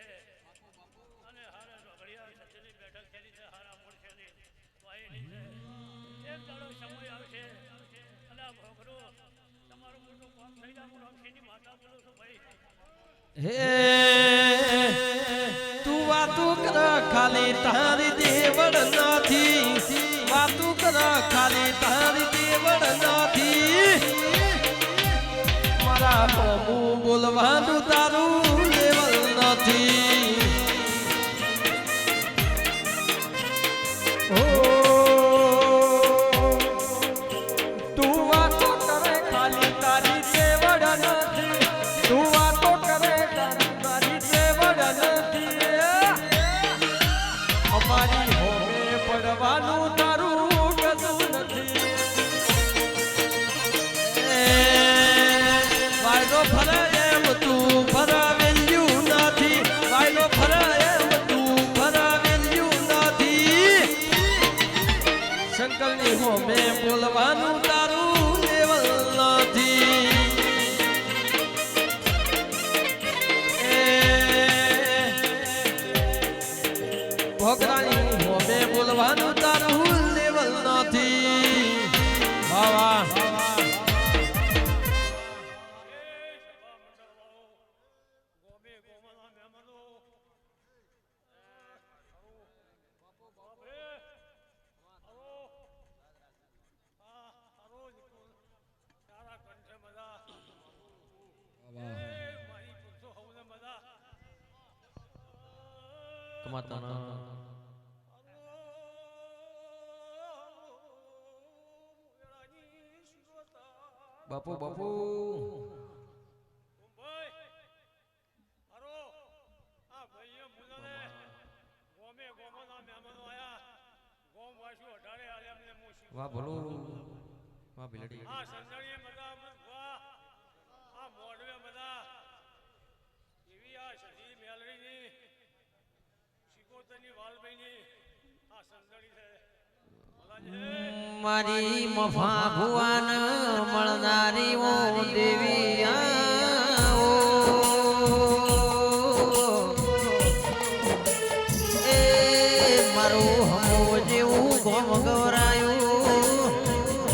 અને હારા ઝઘડિયા સધીની બેઠક ખેલી છે હારા મૂળશેની વાયેલી છે એક દાડો સમય આવશે અને આ ભોગરો તમારું મોટું કામ થઈ જાય હું રક્ષીની માતા બોલું છું ભાઈ હે તું વાતું કર ખાલી તારી દેવડ નથી વાતું કર ખાલી તારી દેવડ નથી મારા પ્રભુ બોલવાનું તારું લેવલ નથી ઓ તું વાતો કરે ખાલી તારી દેવડ નથી તું વાતો કરે તારી દેવડ નથી અમારી હોમે પડવાનું તારું ગતું નથી વાયલો ફરે એમ તું ફરાવેલ્યું નથી વાયલો ફરે એમ તું ફરાવેલ્યું નથી શંકરની હોમે બોલવાનું તારું લેવલ નથી ભોગરાની હોમે બોલવાનું તારું લેવલ નથી વાહ ગોમે ગોમાના મહેમાનો બાપરે હરો હરો તારા કંઠે મજા મારી પુરુષો હવને મજા કમાતાના બાપુ બાપુ વાહ બોલો વાહ બિલડી મારી મફા ભુવાન મળનારી ઓ દેવી આવો એ મારું હમો જેવું ગોમ ગવરાયું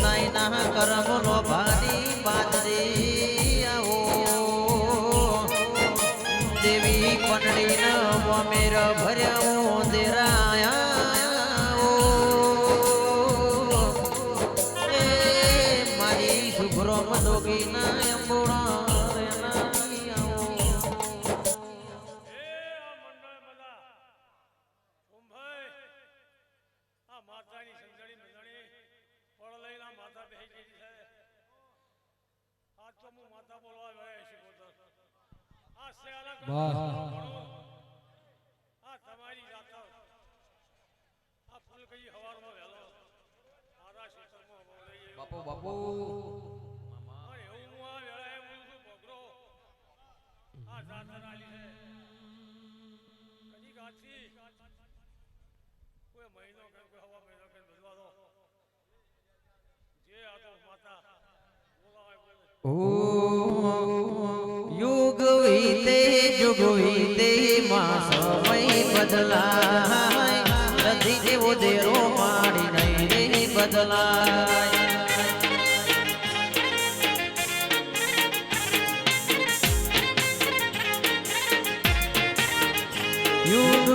નાયના કરમ નો ભારી બાદરી આવો દેવી પંડી ન મોમેર ભર્યા દેરાયા સુભ્રમ દોગીના અંબુણા રેનાની આવો વાહ કઈ હવારમાં વહેલો મારા ક્ષેત્રમાં બોલાઈએ બાપુ બાપુ અને એવું હું આ વેળાએ બોલું છું ભોગરો આ જાતર આલી છે કદી ગાછી કોઈ મહિનો કે કોઈ હવા મહિનો કે બદવા દો જે આ તો માતા બોલાવાય બોલે યુગ વીતે માં સમય બદલાય નથી જેવો દેરો માડી નહીં રે બદલાય યુગ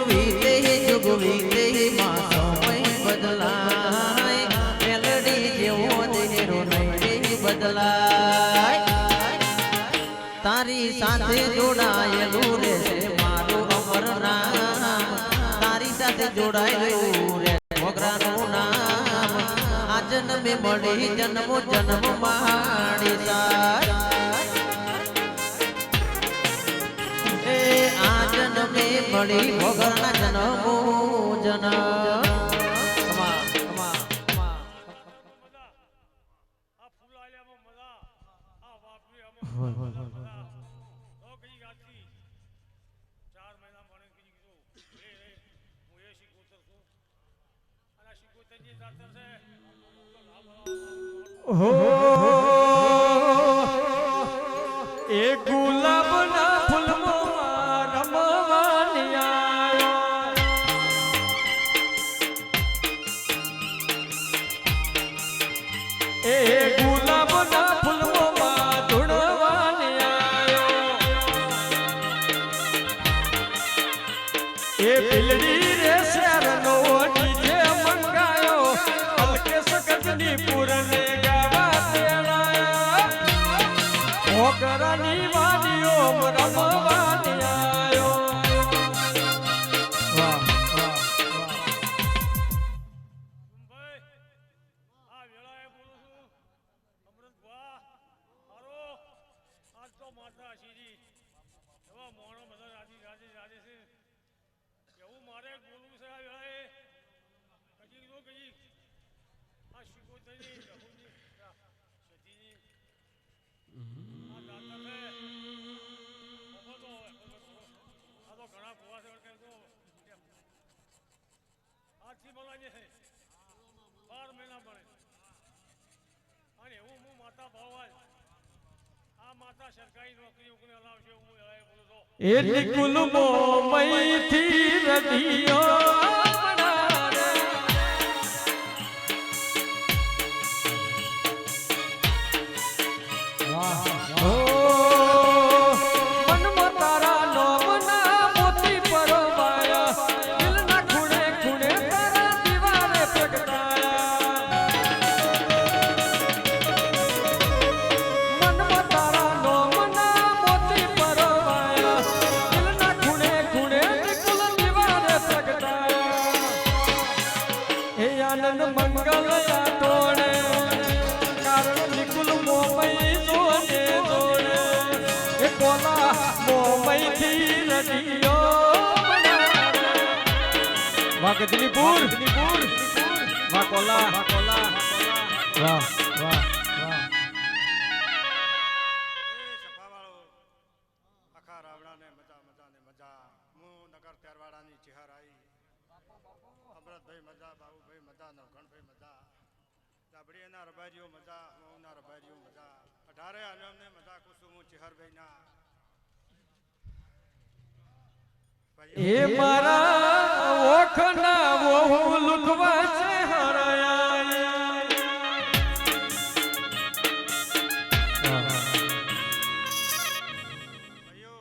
વીતે માં સમય બદલાય મેલડી જેવો દેરો નહીં રે બદલાય તારી સાથે જોડાયેલું રે છે મારું અમર નામ તારી સાથે જોડાયેલું રે ભોગરાનું નામ આ જન્મે મળી જન્મો જન્મ માડી સાય એ આ જન્મે મળી ભોગરના જન્મો જન્મ આ ફૂલ આલ્યામાં મજા આ વાપરી આમાં મજા તો કઈ ગાછી 4 મહિના મને કીધું રે હું એ શીખોતર છું અને શીખોતરની જાતર છે તો ના બોલાવો એ ગુલાબના ફૂલમાં રમવાની આયો એ ગુલાબના ફૂલમાં ધૂણવાની આયો એ બિલડી રે શેરનો ડીજે મંગાયો અલકેશ ગજની પૂરને ગાવા તેડાયા ઓકરાની વાડીઓ રમવાની આયો વાહ વાહ ભાઈ આ વેળાએ બોલું છું અમૃત ભા હારો આજ તો માતા શીરી એવા મોણો બધા રાજી છે એવું મારે બોલવું છે આ વેળાએ કજી જો કજી આ શીખોતરની જહુની સતીની આ દાતા છે આ તો ઘણા કુવા છે કે તો આજથી બોલાવીએ છે 12 મહિના બને અને એવું હું માતા ભાવવાય આ માતા સરકારી નોકરી ઉકને હલાવશે હું વેળાએ બોલું તો એ નિકુલ મોમઈથી રધિયો બનારે વાહ ઓ મનમાં તારા નોમના મોતી પરવાયા દિલના ખૂણે ખૂણે તારા દીવારે પ્રગટાયા મનમાં તારા નોમના મોતી પરવાયા દિલના ખૂણે ખૂણે નિકુલ દીવારે પ્રગટાયા હે આનંદ મંગલ આટોણે કારણ નિકુલ મોમઈ જોને જોડે એ કોલા મોમઈથી રડિયો વાહ ગજનીપુર વાહ કોલા વાહ વાહ વાહ એ સફાવાળો આખા રાવણાને મજા મજાને મજા હું નગર ત્યારવાડાની ચિહાર આવી અમરતભાઈ મજા બાબુભાઈ મજા નવઘણભાઈ મજા દાબડીના રબારીઓ મજા મઉના રબારીઓ મજા 18 આલમને મજા કુસુમ ચિહારભાઈના એ મારા ઓખના વહુ લુકવા છે હરાયા ભાઈઓ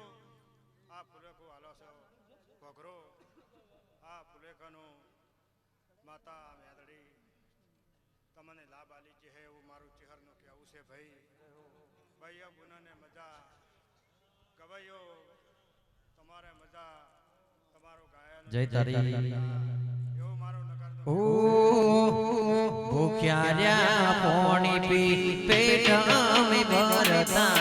આ ફુલેકો હાલો છો ઘોઘરો આ ફુલેકાનું માતા મેદડી તમને લાભ આલી છે એવું મારું ચહેરનું કહેવું છે ભાઈ ભાઈઓ ગુનાને મજા ગવાઈઓ તમારે મજા તમારું ગાયન જય તારી એવું મારું નગરનું ઓ ભૂખ્યા રહ્યા પોણી પી પેટ અમે ભરતા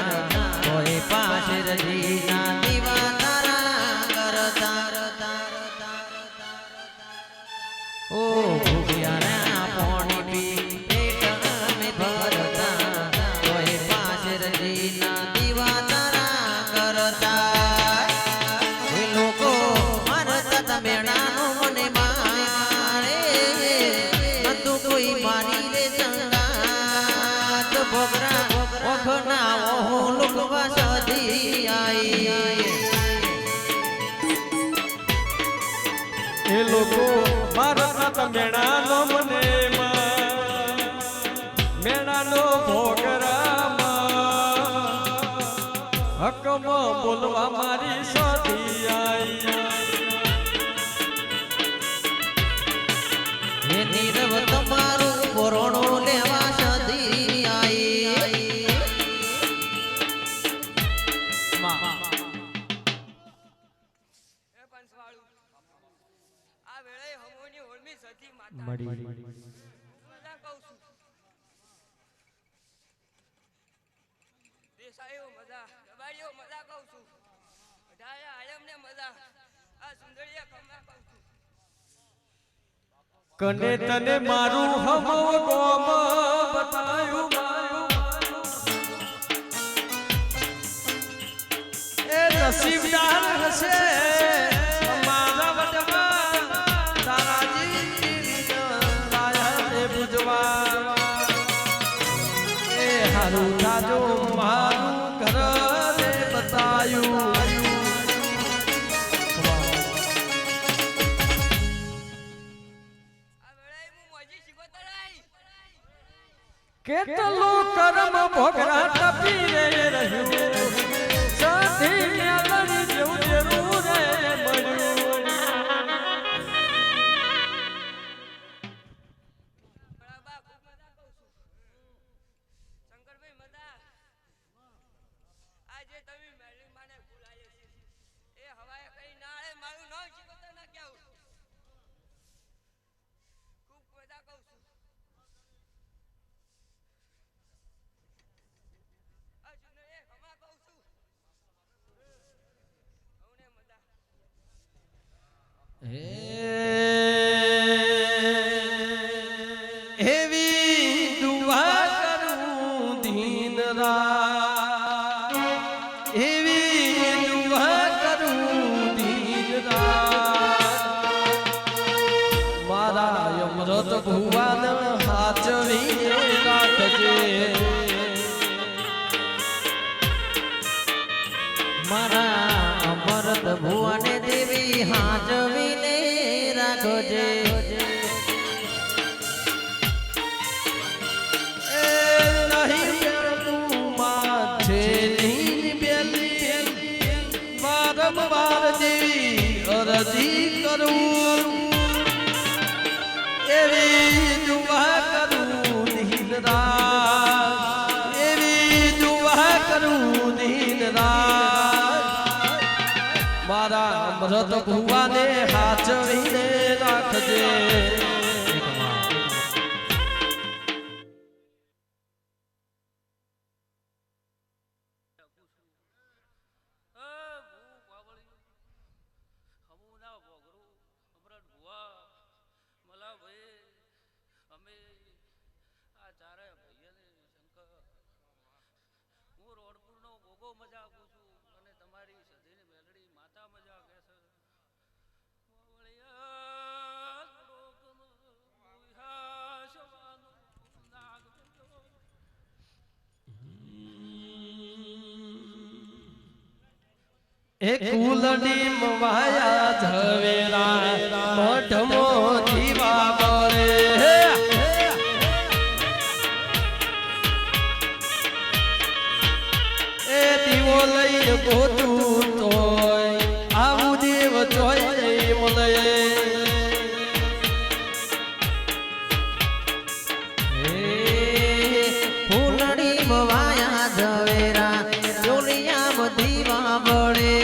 કોઈ પાસે રજીના દીવા તારા કરતા ઓ લોકો મારા તા મેણાનો મને મેણાનો ભોગરામાં હકમાં બોલવા મારી સાથી આઈ હે નીરવ તમારું પોરણું લેવા સદી આઈ એ પંચવાળું આ વેળાએ હમોની હોળમી સતી માતા મળી મજા કહું છું દેસાઈઓ મજા રબાડીઓ મજા કહું છું અઢારે આલમને મજા આ સુંદરીએ ખમા કહું છું કને તને મારું હમો ગોમ બતાયું એ નસીબદાર હશે મારા વટમાં તારાજી લાયા બુજવા એ હારું રાજો મારું ઘર ને બતાયું આ વેળાએ હું મોજી શીખોતરાઈ કેટલો કર્મ ભોગરા તપી રે રહ્યું સાથી મેલડી જેવું જેવું રે મળ્યું બરાબર ખૂબ મજા કહું છું શંકરભાઈ મજા આજે તમે મેળી માને ભૂલાય છે એ હવાએ કઈ ના આળે મારું નામ શીખોતર ના કેવું ખૂબ મજા કહું છું આ સુંદરીએ ખમા કહું છું હવને મજા એવી દુઆ કરું દીન રાત એવી દુઆ કરું દીન રાત મારા અમૃત ભુવન હાચવી રાખજે મારા અમૃત ભુવને દેવી હાજવીને રાખજે વારંવાર દેવી અરજી કરું એવી દુઆ કરું દિન રાત એવી દુઆ કરું દિન રાત મારા અમૃત ભુવાને હાચવીને રાખજે એ કુલડી મવાયા ઝવેરા મઢમો દીવા બળે એ દીવો લઈ ગોતું તોય આવું દેવ જોય મળે ફૂલડી મવાયા ઝવેરા ચોલિયા દીવા બળે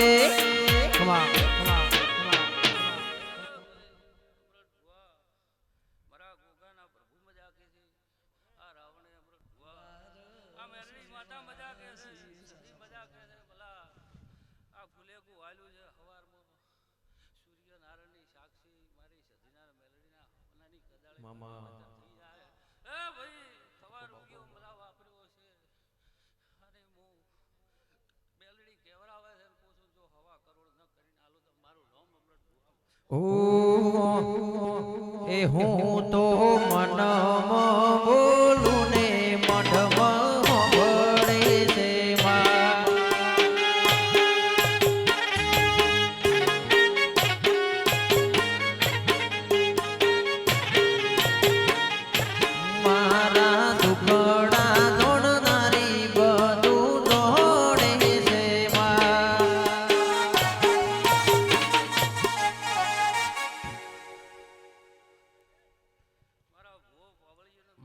મારા ગોગાના પ્રભુ મજા કે છે આ રાવણે અમૃત ભુવા આ મેરડી માતા મજા કે છે સતી મજા કે છે ભલા આ ફૂલેકુ વાલ્યું છે હવારમાં સૂર્યનારાયણની સાક્ષી મારી સતીના મેલડીના હવનાની કદાળી મામા થઈ જાય એ ભાઈ સવાર ઉગ્યો મલા વાપર્યો છે અને હું મેલડી કેવરાવે છે પૂછું જો હવા કરોડ ન કરીને આલો તો મારું નામ અમૃત ભુવા ઓ એ હું તો મનમ બોલું ને મઢમાં ભળે છે માં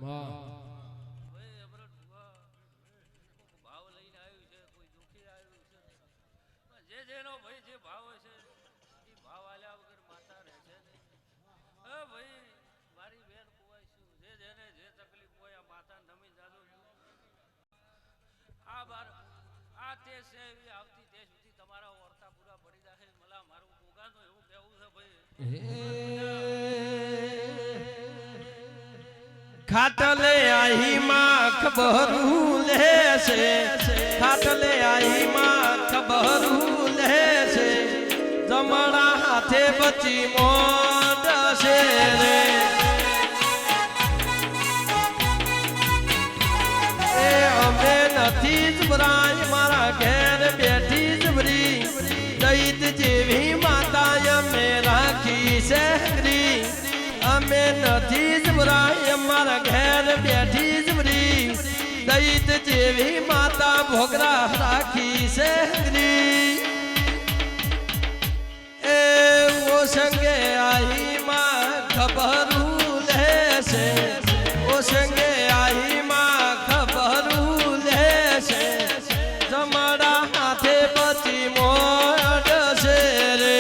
ભાઈ અમરત ભુવા ભાવ લઈને આવ્યું છે, કોઈ દુઃખી આવ્યું છે. જે જેનો ભાઈ જે ભાવ છે એ ભાવ આલ્યા વગર માતા રહેશે નહીં. ભાઈ મારી બેન કુવાઈશું, જે જેને જે તકલીફ હોય આ માતા નમી જાજો છું. આ બાર આ તે છે એવી આવતી તે સુધી તમારા વર્તા પૂરા પડી જશે. મલા મારું ગોગાનું એવું કહેવું છે ભાઈ. ખાટલે આહી માં ખબરું લેશે, ખાટલે આહી માં ખબરું લેશે, જમણા હાથે બચી મોડશે રે. એ અમે નથી જબરાય મારા ઘેર બેઠી જબરી, દૈત જેવી માતા અમે રાખી છે હંગરી. અમે નથી જબરાય અમારા ઘેર બેઠી જબરી, દૈત જેવી માતા ભોગરા રાખી છે હંગરી. એ ઓ સંગે આહી માં ખબરું લેશે, ઓ સંગે આહી માં ખબરું લેશે, જમણા હાથે બચી મોડશે રે.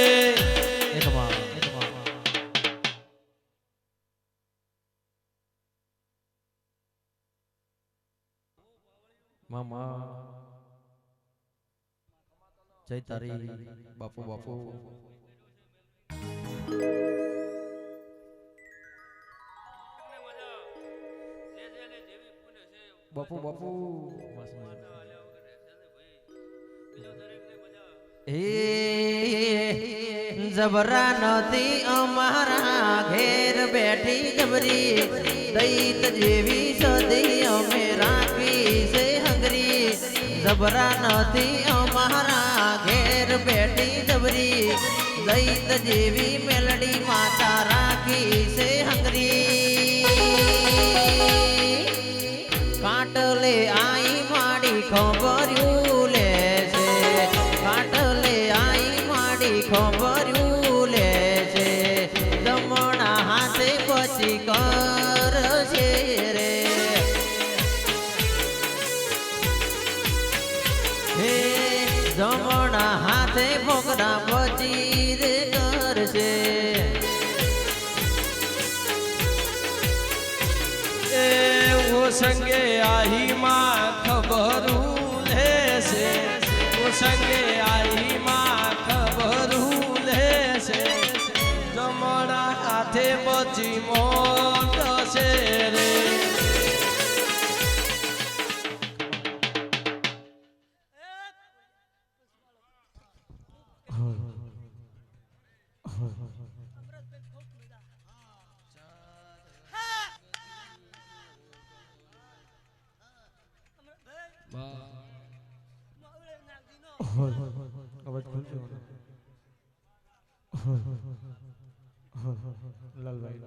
મામા જય તારી બાપુ બાપુ. જે જેને જેવી પુણ્ય છે બાપુ બાપુ માતા આલ્યા વગર રહેશે નહીં ભાઈ. બીજો દરેકને મજા. એ જબરા નતી અમારા ઘેર બેઠી જબરી, દૈત જેવી સદી અમે રાખી છે હંગરી. જબરા નતી અમારા ઘેર બેઠી જબરી, દૈત જેવી મેલડી માતા રાખી છે હંગરી. કાટલે આઈ માડી ખબર્યું લે છે, કાટલે આઈ માડી ખબર્યું લે છે, જમણા હાથે પછી કરશે રે. હે જમણા હાથે ભોગરા પછી રે કરશે. એ ઓ સંગે આહી માં ખબરું લેશે, ઓ સંગે આહી માં ખબરું લેશે, જમણા હાથે બચી મોડશે રે. અવાજ ખોલજો લાલભાઈ.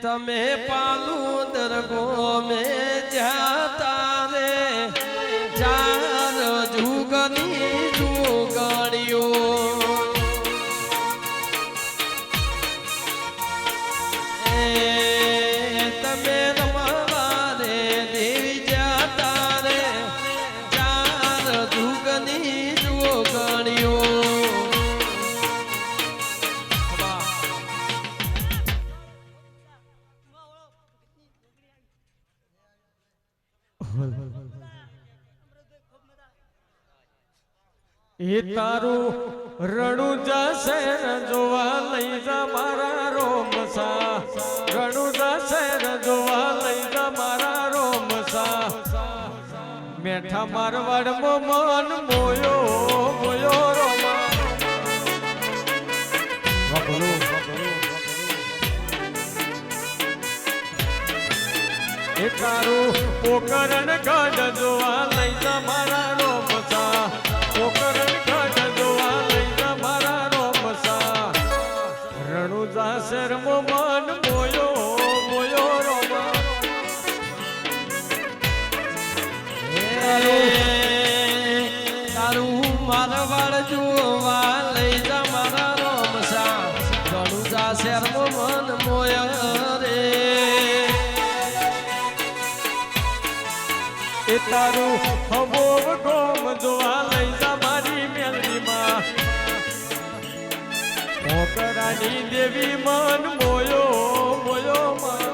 તમે પાલું દરગો મેં જાતા રે, ચાર જુગની જુગડીઓ. તમે રમવા રે દેવી જાતા રે, ચાર જુગની જુગડીઓ. એ તારું રણું જશે ને જોવા લઈ જા મારા રોમસા, રણું જશે ને જોવા લઈ જા મારા રોમસા. મેઠા મારવાડમાં મન મોયો મોયો રોમા. એ તારું પોકરણ ગઢ જોવા લઈ જા મારા રોમસા, પોકરણ ગઢ જોવા લઈ જા મારા રોમસા. રણુજા શર્મ મન મોયો મોયો રોમા. તારું મારવાડ જોવા લઈ જા મારા રોમસા, રણુજા શેર મન તારું હબો ગોમ જોવા લઈ જા મારી મેલડીમાં પોકરાની દેવી મન મોયો મોયો મન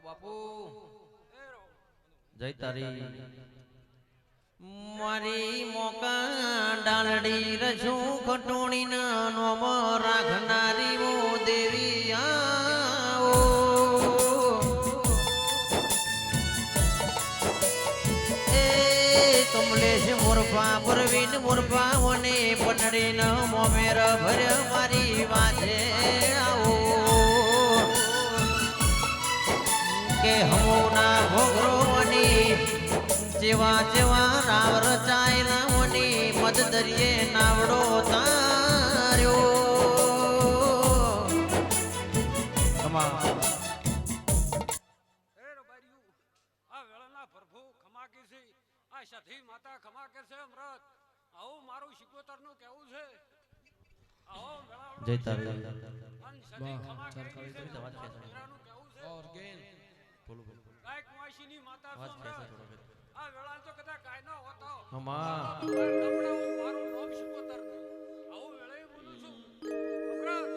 બાપુ જય તારી મારી મોકા ડાલડી રજૂ ખટોણી ના નોમ રાખનારી ઓ દેવી આવો એ કમલેશ મોરપા પરવીન મોરપા ઓને પટડી ન મોમેર ભર મારી વાજે આવો કે હમોના ભોગરોની જેવા જેવા રાવ રચાયેલા ઓની મદ દરિયે નાવડો તાર્યો માતા ખમા કે છે અમૃત આવો મારું શિકોતર નું કેવું છે આવો જય તારી ખમા કે છે કેવું છે ઓર ગેન બોલો બોલો ગાય કુવાશીની માતા આ વેળા તો કદા કાય ન હોતો હમા મારું નામ શિકોતર આવો વેળે બોલું છું અમૃત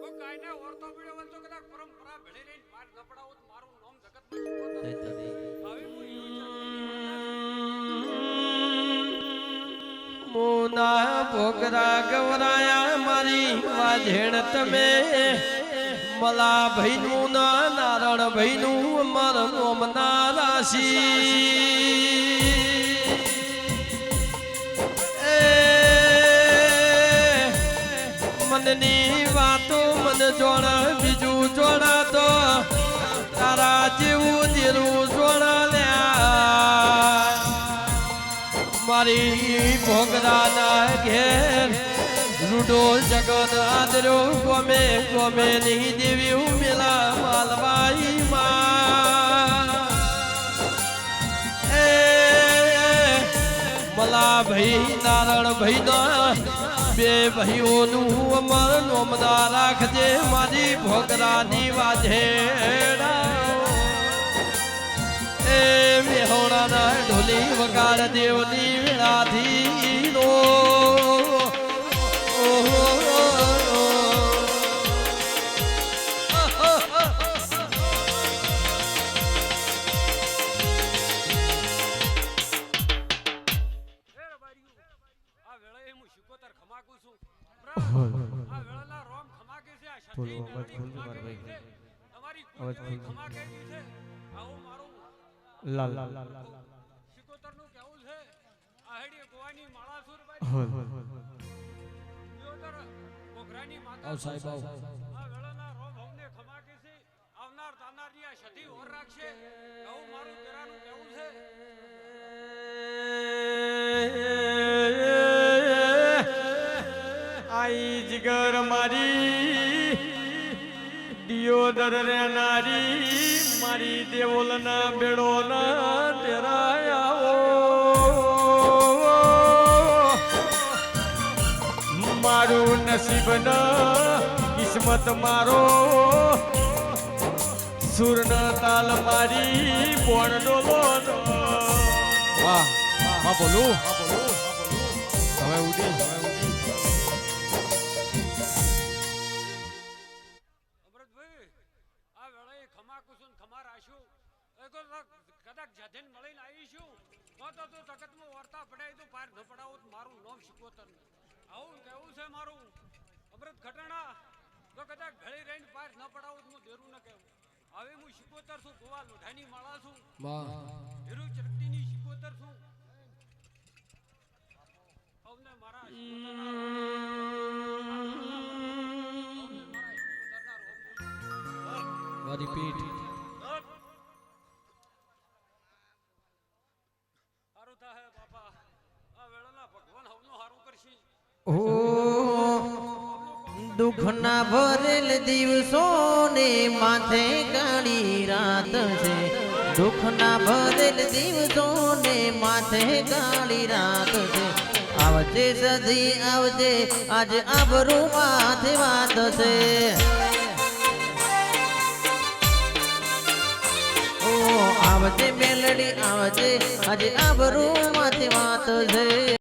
કો કાય ને ઓરતો પડ્યો તો કદા પરંપરા ભેળી રહીને પાર ન પડાવો મારું નામ જગતમાં શિકોતર જય તારી હવે હું મોના ભોગરા ગવરાયા મારી વાજેણ તમે મલા ભઈનું ના નારણ ભઈનું અમર નોમના રાશી મનની વાતો મન જોડ બીજું જોડા તો તારા જેવું દિલું જોડા લ્યા મારી ભોગરાના ઘેર રૂડો જગત આદરો ગમે ગમે નહીં દેવી ઉમેલા માલવાઈ માં એ મલા ભાઈ નારણ ભાઈ ના બે ભાઈઓનું અમર નોમના રાખજે મારી ભોગરાની વાજેડા એ મેહોણાના ઢોલી વગાડ દેવની વેળાથી નો લાલ શિકોતર નું કેવું છે આહેડી ગોવાની માળાસુર ગોગરાની માતા સાહેબ આ વેળાના રોમ હોમને ખમા કે છે આવનાર તાનારની આ સધી ઓર રાખશે આવું મારું તેરાનું કેવું છે આઈ જીગર મારી દિયોદર રેનારી મારી દેવોલના બેડોના તેરાયા મારું નસીબ ન કિસ્મત મારો સુરન તાલ મારી બોણ ડોલો વાહ હા બોલું હવે ઉડી કદાચ જધેન મળીને આવીશું તો તકતમાં વર્તા પડાય તો પાર ન પડાવો મારું નામ શિકોતર આવું કેવું છે મારું અમૃત ઘટણા તો કદાચ ભેળી રહીને પાર ન પડાવો હું દેરું ન કહેવું હવે હું શિકોતર છું ગોવા લોઢાની માળા છું હીરુ ચરકટીની શિકોતર છું અવને મારા મારી પીઠ દુઃખના ભરેલ દિવસો ને માથે કાળી રાત છે સુખના ભરેલ દિવસો ને માથે કાળી રાત છે આવજે સધી આવજે આજ આબરૂ માથે વાત છે ઓ આવજે મેલડી આવજે આજ આબરૂ માથે વાત છે